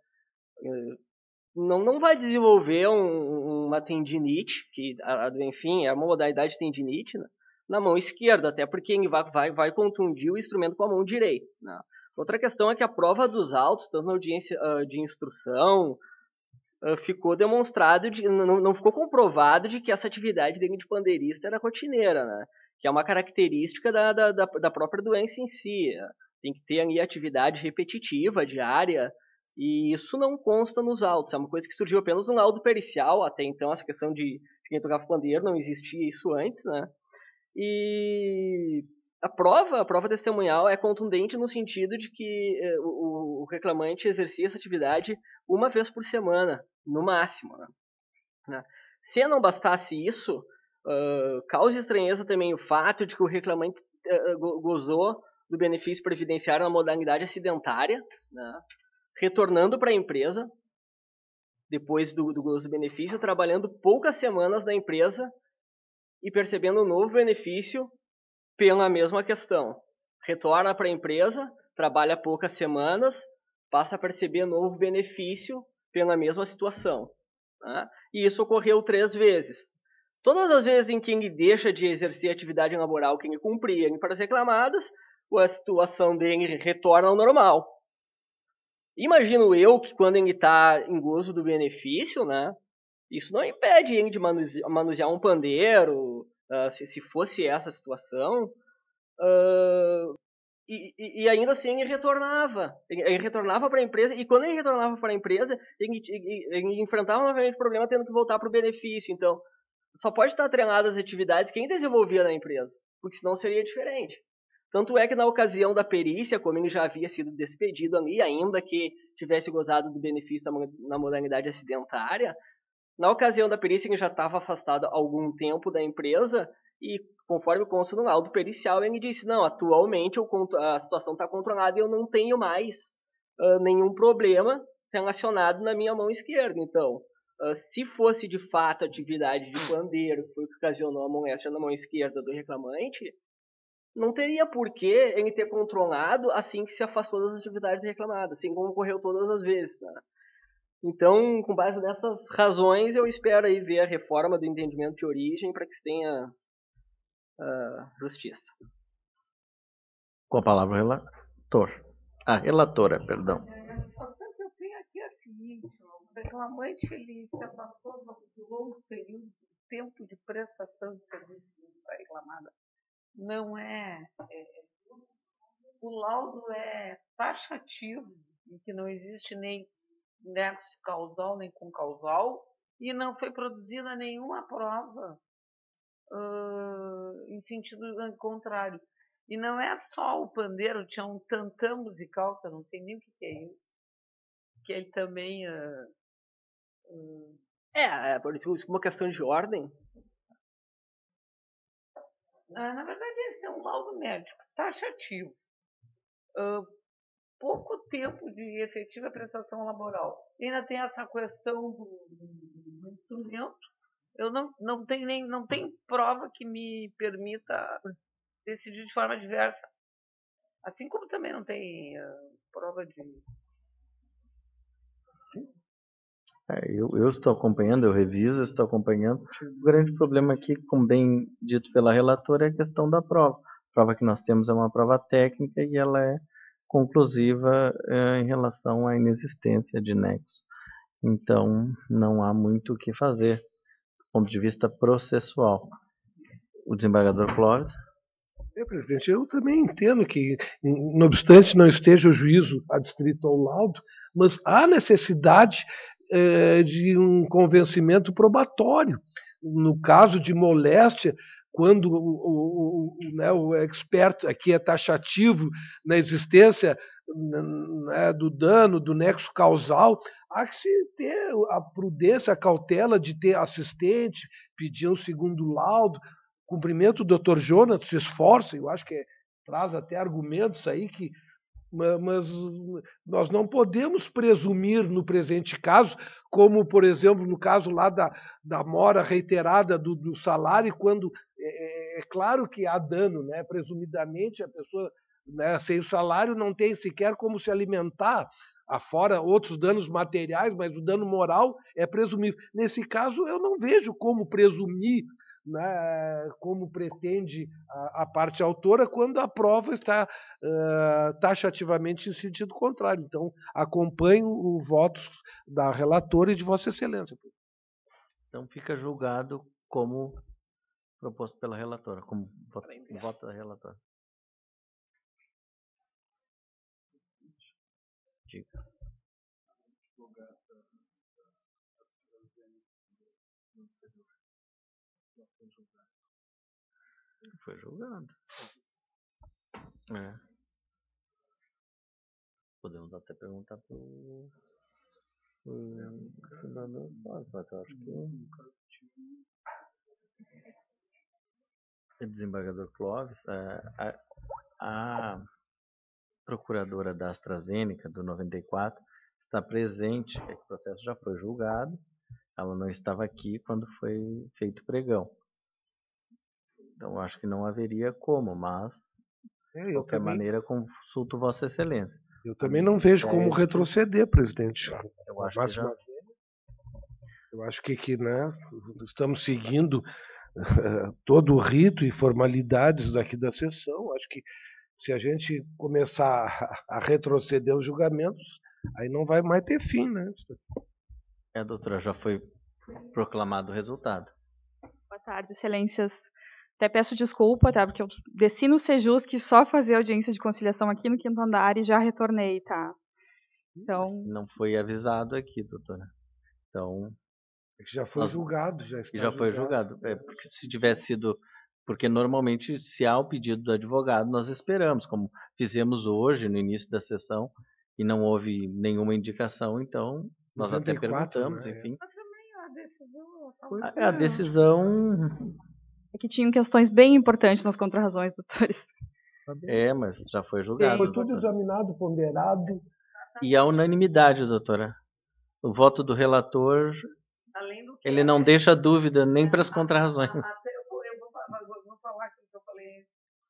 Não vai desenvolver uma tendinite, que, enfim, é uma modalidade de tendinite, né, na mão esquerda, até porque ele vai contundir o instrumento com a mão direita, né. Outra questão é que a prova dos autos, tanto na audiência de instrução, ficou demonstrado, não ficou comprovado de que essa atividade dele de pandeirista era rotineira, né, que é uma característica da própria doença em si. Tem que ter ali atividade repetitiva, diária, e isso não consta nos autos, é uma coisa que surgiu apenas no laudo pericial, até então essa questão de quem tocava pandeiro, não existia isso antes, né? E a prova testemunhal é contundente no sentido de que o reclamante exercia essa atividade uma vez por semana, no máximo, né? Se não bastasse isso, causa estranheza também o fato de que o reclamante gozou do benefício previdenciário na modalidade acidentária, né? Retornando para a empresa, depois do gozo do benefício, trabalhando poucas semanas na empresa e percebendo um novo benefício pela mesma questão. Retorna para a empresa, trabalha poucas semanas, passa a perceber novo benefício pela mesma situação, né? E isso ocorreu 3 vezes. Todas as vezes em que ele deixa de exercer a atividade laboral que ele cumpria para as reclamadas, a situação dele retorna ao normal. Imagino eu que quando ele está em gozo do benefício, né, isso não impede ele de manusear um pandeiro, se fosse essa a situação, e ainda assim ele retornava para a empresa, e quando ele retornava para a empresa, ele enfrentava novamente o problema tendo que voltar para o benefício. Então, só pode estar atrelado às atividades quem desenvolvia na empresa, porque senão seria diferente. Tanto é que na ocasião da perícia, como ele já havia sido despedido ali, ainda que tivesse gozado do benefício na modalidade acidentária, Na ocasião da perícia, ele já estava afastado há algum tempo da empresa e, conforme consta no laudo pericial, ele disse, não, atualmente a situação está controlada e eu não tenho mais nenhum problema relacionado na minha mão esquerda. Então, se fosse de fato atividade de pandeiro, que foi o que ocasionou a moléstia na mão esquerda do reclamante, não teria por que ele ter controlado assim que se afastou das atividades reclamadas, assim como ocorreu todas as vezes. Né? Então, com base nessas razões, eu espero aí ver a reforma do entendimento de origem para que se tenha justiça. Com a palavra o relator. A relatora, perdão. Só sempre eu tenho aqui a seguinte, o reclamante ele se afastou de longos períodos de tempo de prestação de serviço para reclamada. Não o laudo é taxativo, em que não existe nem nexo causal nem concausal, e não foi produzida nenhuma prova em sentido contrário. E não é só o pandeiro, tinha um tantã musical, que eu não sei nem o que é isso, que ele também... por isso uma questão de ordem. Na verdade, esse é um laudo médico taxativo. Pouco tempo de efetiva prestação laboral. E ainda tem essa questão do instrumento. Eu não tenho prova que me permita decidir de forma diversa. Assim como também não tem prova de... Eu estou acompanhando, eu reviso, eu estou acompanhando. O grande problema aqui, como bem dito pela relatora, é a questão da prova. A prova que nós temos é uma prova técnica e ela é conclusiva em relação à inexistência de nexo. Então, não há muito o que fazer do ponto de vista processual. O desembargador Clóvis? Presidente, eu também entendo que, não obstante não esteja o juízo adstrito ao laudo, mas há necessidade de um convencimento probatório. No caso de moléstia, quando o expert aqui é taxativo na existência do dano, do nexo causal, há que se ter a prudência, a cautela de ter assistente, pedir um segundo laudo. Cumprimento do Dr. Jonas, se esforça, eu acho que traz até argumentos aí que... Mas nós não podemos presumir no presente caso, como, por exemplo, no caso lá da mora reiterada do salário, quando é claro que há dano, né? Presumidamente a pessoa, né, sem o salário não tem sequer como se alimentar, afora outros danos materiais, mas o dano moral é presumível. Nesse caso eu não vejo como presumir, né, como pretende a parte autora, quando a prova está taxativamente em sentido contrário. Então, acompanho o voto da relatora e de Vossa Excelência. Então, fica julgado como proposto pela relatora, como voto da relatora. Diga. Foi julgado. Podemos até perguntar para o cidadão, mas eu acho que o desembargador Clóvis, a procuradora da AstraZeneca, do 94, está presente, o processo já foi julgado, ela não estava aqui quando foi feito o pregão. Então, acho que não haveria como, mas, de qualquer maneira, consulto Vossa Excelência. Eu também não vejo como retroceder, presidente. Eu acho que né, estamos seguindo todo o rito e formalidades daqui da sessão. Acho que se a gente começar a retroceder os julgamentos, aí não vai mais ter fim, né? Doutora, já foi proclamado o resultado. Boa tarde, excelências. Até peço desculpa, tá? Porque eu desci no Sejus que só fazer audiência de conciliação aqui no quinto andar e já retornei, tá? Então... Não foi avisado aqui, doutora. Então... Já foi julgado, já foi julgado. Porque se tivesse sido... Porque normalmente, se há o pedido do advogado, nós esperamos, como fizemos hoje, no início da sessão, e não houve nenhuma indicação, então nós 94, até perguntamos, né? Enfim. Mas também a decisão. A decisão... É que tinham questões bem importantes nas contrarrazões, doutores. mas já foi julgado. Foi tudo examinado, ponderado. E a unanimidade, doutora. O voto do relator, ele não deixa dúvida nem para as contrarrazões. Eu vou falar aquilo que eu falei.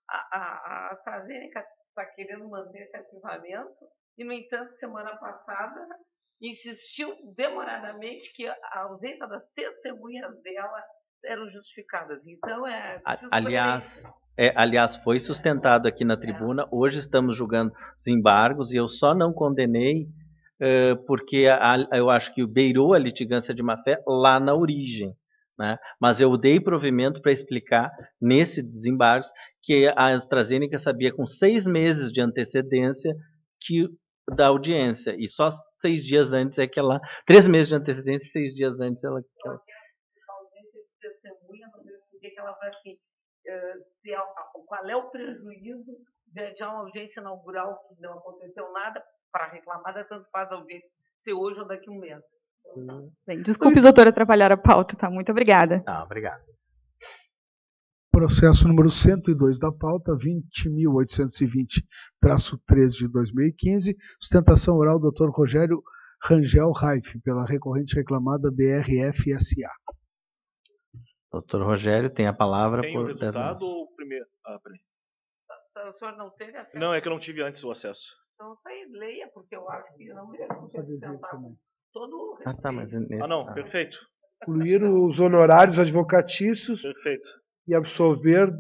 A AstraZeneca está querendo manter esse arquivamento e, no entanto, semana passada insistiu demoradamente que a ausência das testemunhas dela eram justificadas. Então, aliás, foi sustentado aqui na tribuna. Hoje estamos julgando os embargos e eu só não condenei porque eu acho que beirou a litigância de má-fé lá na origem. Né? Mas eu dei provimento para explicar nesse desembargos que a AstraZeneca sabia com 6 meses de antecedência da audiência, e só 6 dias antes 3 meses de antecedência e 6 dias antes ela... A ausência de testemunha, porque ela vai assim, qual é o prejuízo de uma audiência inaugural que não aconteceu nada para reclamada, tanto faz a audiência ser hoje ou daqui a um mês. Bem, desculpe, doutora, atrapalhar a pauta, tá? Muito obrigada. Obrigado. Processo número 102 da pauta, 20.820-13 de 2015, sustentação oral do Dr. Rogério Rangel Raif, pela recorrente reclamada BRF-SA. Doutor Rogério, tem a palavra tem por o resultado ou primeiro? Peraí. O senhor não teve acesso? Não, é que eu não tive antes o acesso. Então, leia, porque eu acho que não deveria sustentar todo o respeito. Não, perfeito. Incluir os honorários advocatícios. Perfeito. E absolver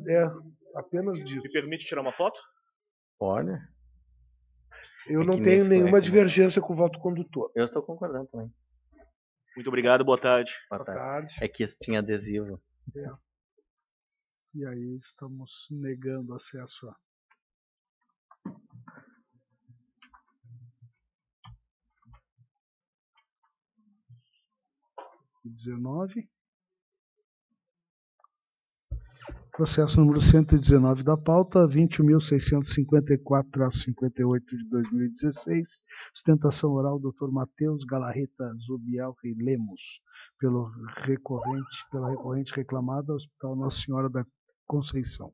apenas disso. Me permite tirar uma foto? Pode. Eu não tenho nenhuma divergência com o voto condutor. Eu estou concordando também. Muito obrigado, boa tarde. Boa tarde. É que tinha adesivo. E aí estamos negando acesso a... Processo número 119 da pauta, 20.654-58 de 2016, sustentação oral do Dr. Matheus Galarreta Zubiel e Lemos, pela recorrente reclamada, Hospital Nossa Senhora da Conceição.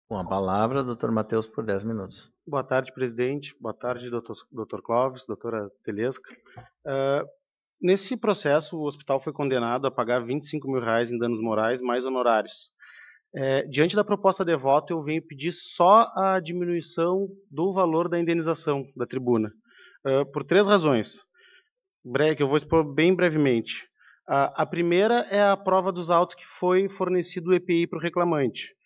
Com a palavra, Dr. Matheus, por 10 minutos. Boa tarde, presidente. Boa tarde, Dr. Clóvis, doutora Telesca. Nesse processo, o hospital foi condenado a pagar R$25 mil em danos morais mais honorários. Diante da proposta de voto, eu venho pedir só a diminuição do valor da indenização da tribuna, por 3 razões, que eu vou expor bem brevemente. A primeira é a prova dos autos que foi fornecido o EPI para o reclamante.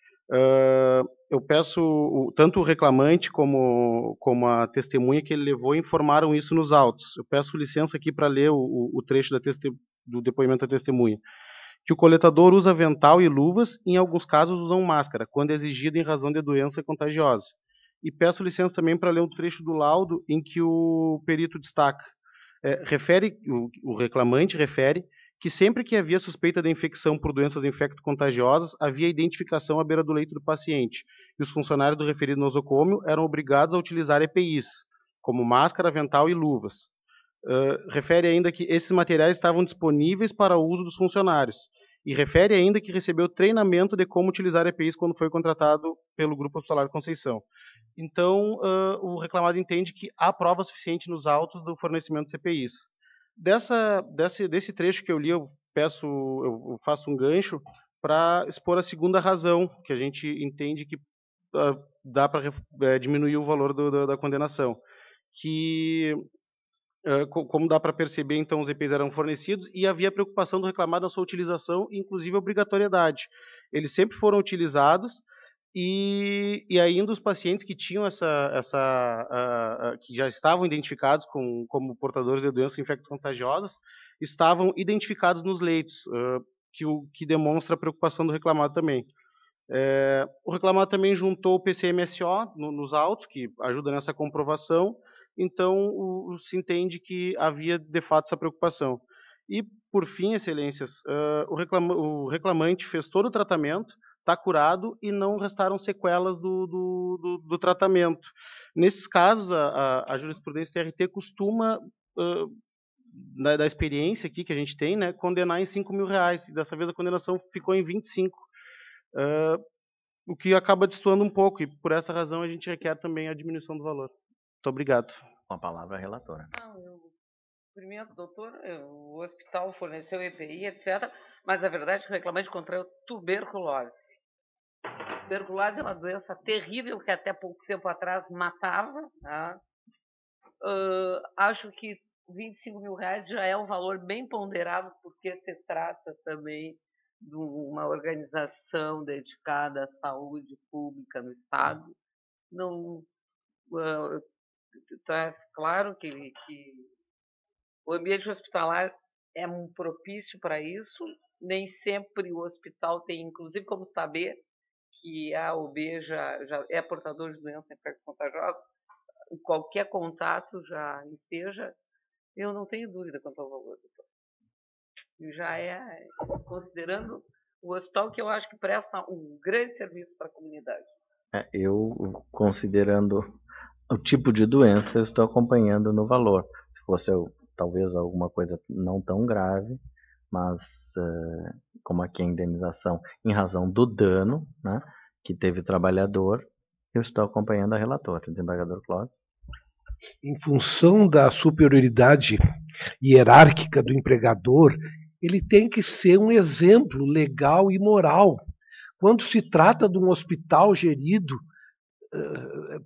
Eu peço, tanto o reclamante como a testemunha que ele levou informaram isso nos autos. Eu peço licença aqui para ler o trecho do depoimento da testemunha. Que o coletador usa avental e luvas, e em alguns casos usam máscara, quando é exigido em razão de doença contagiosa. E peço licença também para ler um trecho do laudo em que o perito destaca. O reclamante refere que sempre que havia suspeita de infecção por doenças infecto-contagiosas, havia identificação à beira do leito do paciente, e os funcionários do referido nosocômio eram obrigados a utilizar EPIs, como máscara, avental e luvas. Refere ainda que esses materiais estavam disponíveis para o uso dos funcionários, e refere ainda que recebeu treinamento de como utilizar EPIs quando foi contratado pelo Grupo Hospitalar Conceição. Então, o reclamado entende que há prova suficiente nos autos do fornecimento de EPIs. Desse trecho que eu li, eu faço um gancho para expor a segunda razão, que a gente entende que dá para diminuir o valor da condenação. Que, como dá para perceber, então, os EPIs eram fornecidos e havia preocupação do reclamado na sua utilização, inclusive obrigatoriedade. Eles sempre foram utilizados e ainda os pacientes que tinham que já estavam identificados como portadores de doenças infecto-contagiosas estavam identificados nos leitos, que demonstra a preocupação do reclamado também. O reclamado também juntou o PCMSO nos autos, que ajuda nessa comprovação, então se entende que havia de fato essa preocupação. E, por fim, excelências, o reclamante fez todo o tratamento, está curado e não restaram sequelas do tratamento. Nesses casos, a jurisprudência TRT costuma da experiência aqui que a gente tem, né, condenar em R$ 5.000. E dessa vez a condenação ficou em 25. O que acaba destoando um pouco, e por essa razão a gente requer também a diminuição do valor. Muito obrigado. Com a palavra a relatora. Eu cumprimento, doutor. O hospital forneceu EPI, etc. Mas a verdade é que o reclamante contraiu tuberculose. Tuberculose é uma doença terrível que até pouco tempo atrás matava. Tá? Acho que R$ 25.000 já é um valor bem ponderado, porque se trata também de uma organização dedicada à saúde pública no Estado. Não, está claro que o ambiente hospitalar é propício para isso. Nem sempre o hospital tem, inclusive, como saber que a OB já é portador de doença infecto-contagiosa. Qualquer contato já seja, eu não tenho dúvida quanto ao valor, doutor. Já é, considerando o hospital, que eu acho que presta um grande serviço para a comunidade. Eu, considerando o tipo de doença, eu estou acompanhando no valor. Se fosse talvez alguma coisa não tão grave, mas como aqui a indenização em razão do dano, né, que teve o trabalhador, eu estou acompanhando a relatora, o desembargador Clóvis. Em função da superioridade hierárquica do empregador, ele tem que ser um exemplo legal e moral. Quando se trata de um hospital gerido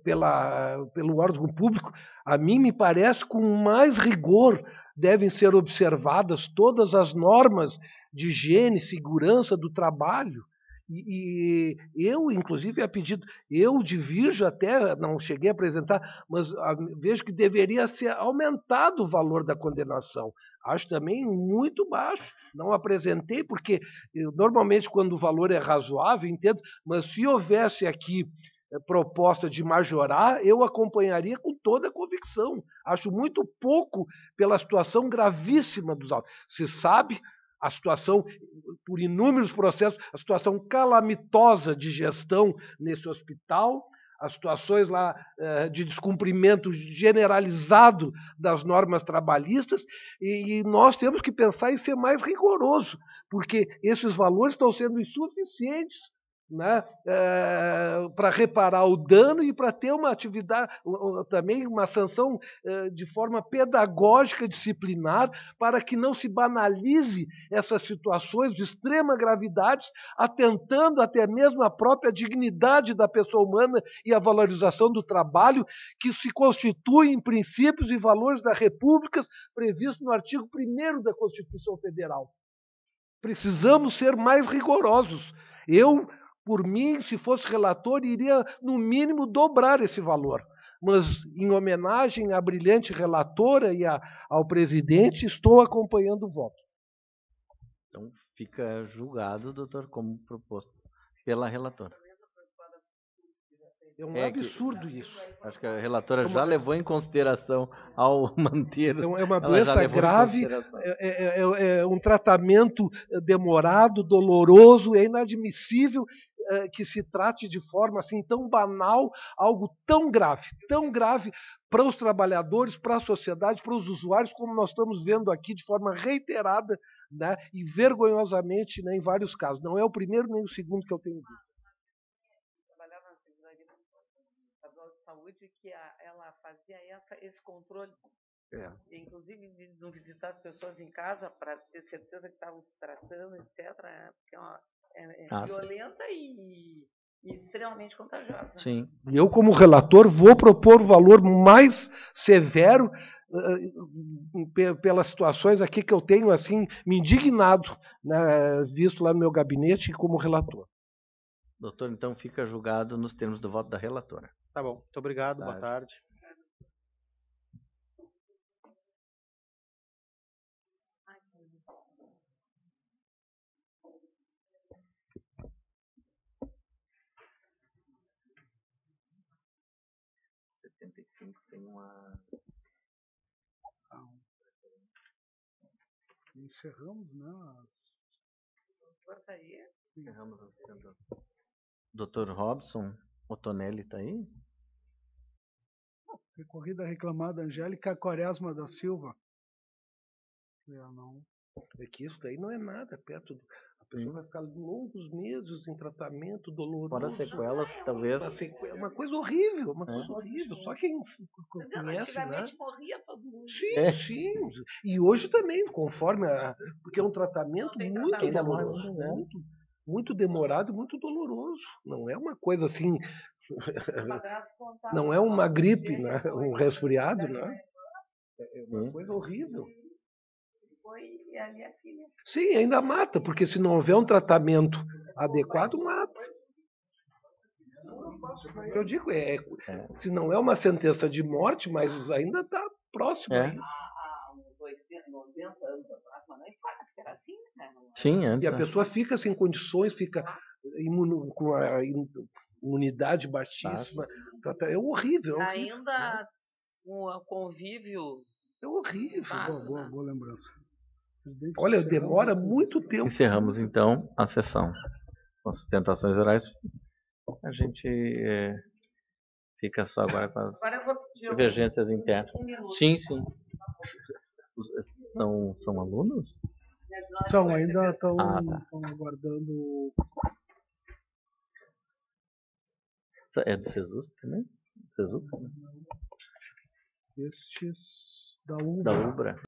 pelo órgão público, a mim me parece que com mais rigor devem ser observadas todas as normas de higiene e segurança do trabalho. E eu, inclusive, a pedido, eu divirjo até, não cheguei a apresentar, mas vejo que deveria ser aumentado o valor da condenação. Acho também muito baixo. Não apresentei, porque normalmente quando o valor é razoável, entendo, mas se houvesse aqui proposta de majorar, eu acompanharia com toda a convicção. Acho muito pouco pela situação gravíssima dos autos. Se sabe a situação, por inúmeros processos, a situação calamitosa de gestão nesse hospital, as situações lá de descumprimento generalizado das normas trabalhistas, e nós temos que pensar em ser mais rigoroso, porque esses valores estão sendo insuficientes, né, para reparar o dano e para ter uma atividade, também uma sanção de forma pedagógica, disciplinar, para que não se banalize essas situações de extrema gravidade, atentando até mesmo à própria dignidade da pessoa humana e a valorização do trabalho, que se constitui em princípios e valores da República previstos no artigo 1º da Constituição Federal. Precisamos ser mais rigorosos. Eu, por mim, se fosse relator, iria, no mínimo, dobrar esse valor. Mas, em homenagem à brilhante relatora e ao presidente, estou acompanhando o voto. Então, fica julgado, doutor, como proposto pela relatora. É um absurdo isso. Acho que a relatora já levou em consideração ao manter... É uma doença grave, é um tratamento demorado, doloroso, é inadmissível que se trate de forma assim tão banal, algo tão grave para os trabalhadores, para a sociedade, para os usuários, como nós estamos vendo aqui de forma reiterada, né, e vergonhosamente, né, em vários casos. Não é o primeiro nem o segundo que eu tenho visto. Trabalhava na Secretaria Estadual de Saúde, que ela fazia esse controle. Inclusive, de não visitar as pessoas em casa para ter certeza que estavam se tratando, etc. Porque é violenta e extremamente contagiosa. Sim. Eu, como relator, vou propor o valor mais severo pelas situações aqui que eu tenho assim me indignado, né, visto lá no meu gabinete como relator. Doutor, então fica julgado nos termos do voto da relatora. Tá bom. Muito obrigado. Boa tarde. Tem uma... Encerramos, né? Encerramos as 70. Dr. Robson Otonelli está aí? Recorrida reclamada Angélica Quaresma da Silva. Não. É que isso daí não é nada perto do... A pessoa vai ficar longos meses em tratamento doloroso. Fora sequelas que talvez... Uma coisa horrível, uma coisa horrível. Só quem conhece, né? Antigamente morria todo mundo. Sim, sim. E hoje também, conforme porque é um tratamento muito doloroso, muito demorado e muito doloroso. Não é uma coisa assim... Não é uma gripe, né? Um resfriado, né? É uma coisa horrível. E ali a filha. Sim, ainda mata, porque se não houver um tratamento adequado, mata. Eu digo, se não é uma sentença de morte, mas ainda está próximo a isso. Há uns 90 anos atrás, mas não importa, porque era assim, né? Sim, antes, e a pessoa fica sem condições, fica com a imunidade baixíssima. É horrível. Ainda o convívio. É horrível. Boa lembrança. Olha, demora muito tempo. Encerramos então a sessão com sustentações orais. A gente fica só agora com as divergências internas. Sim. São alunos? São, ainda estão aguardando. É do SESUSC também? SESUC? Estes da UBRA. Da UBRA.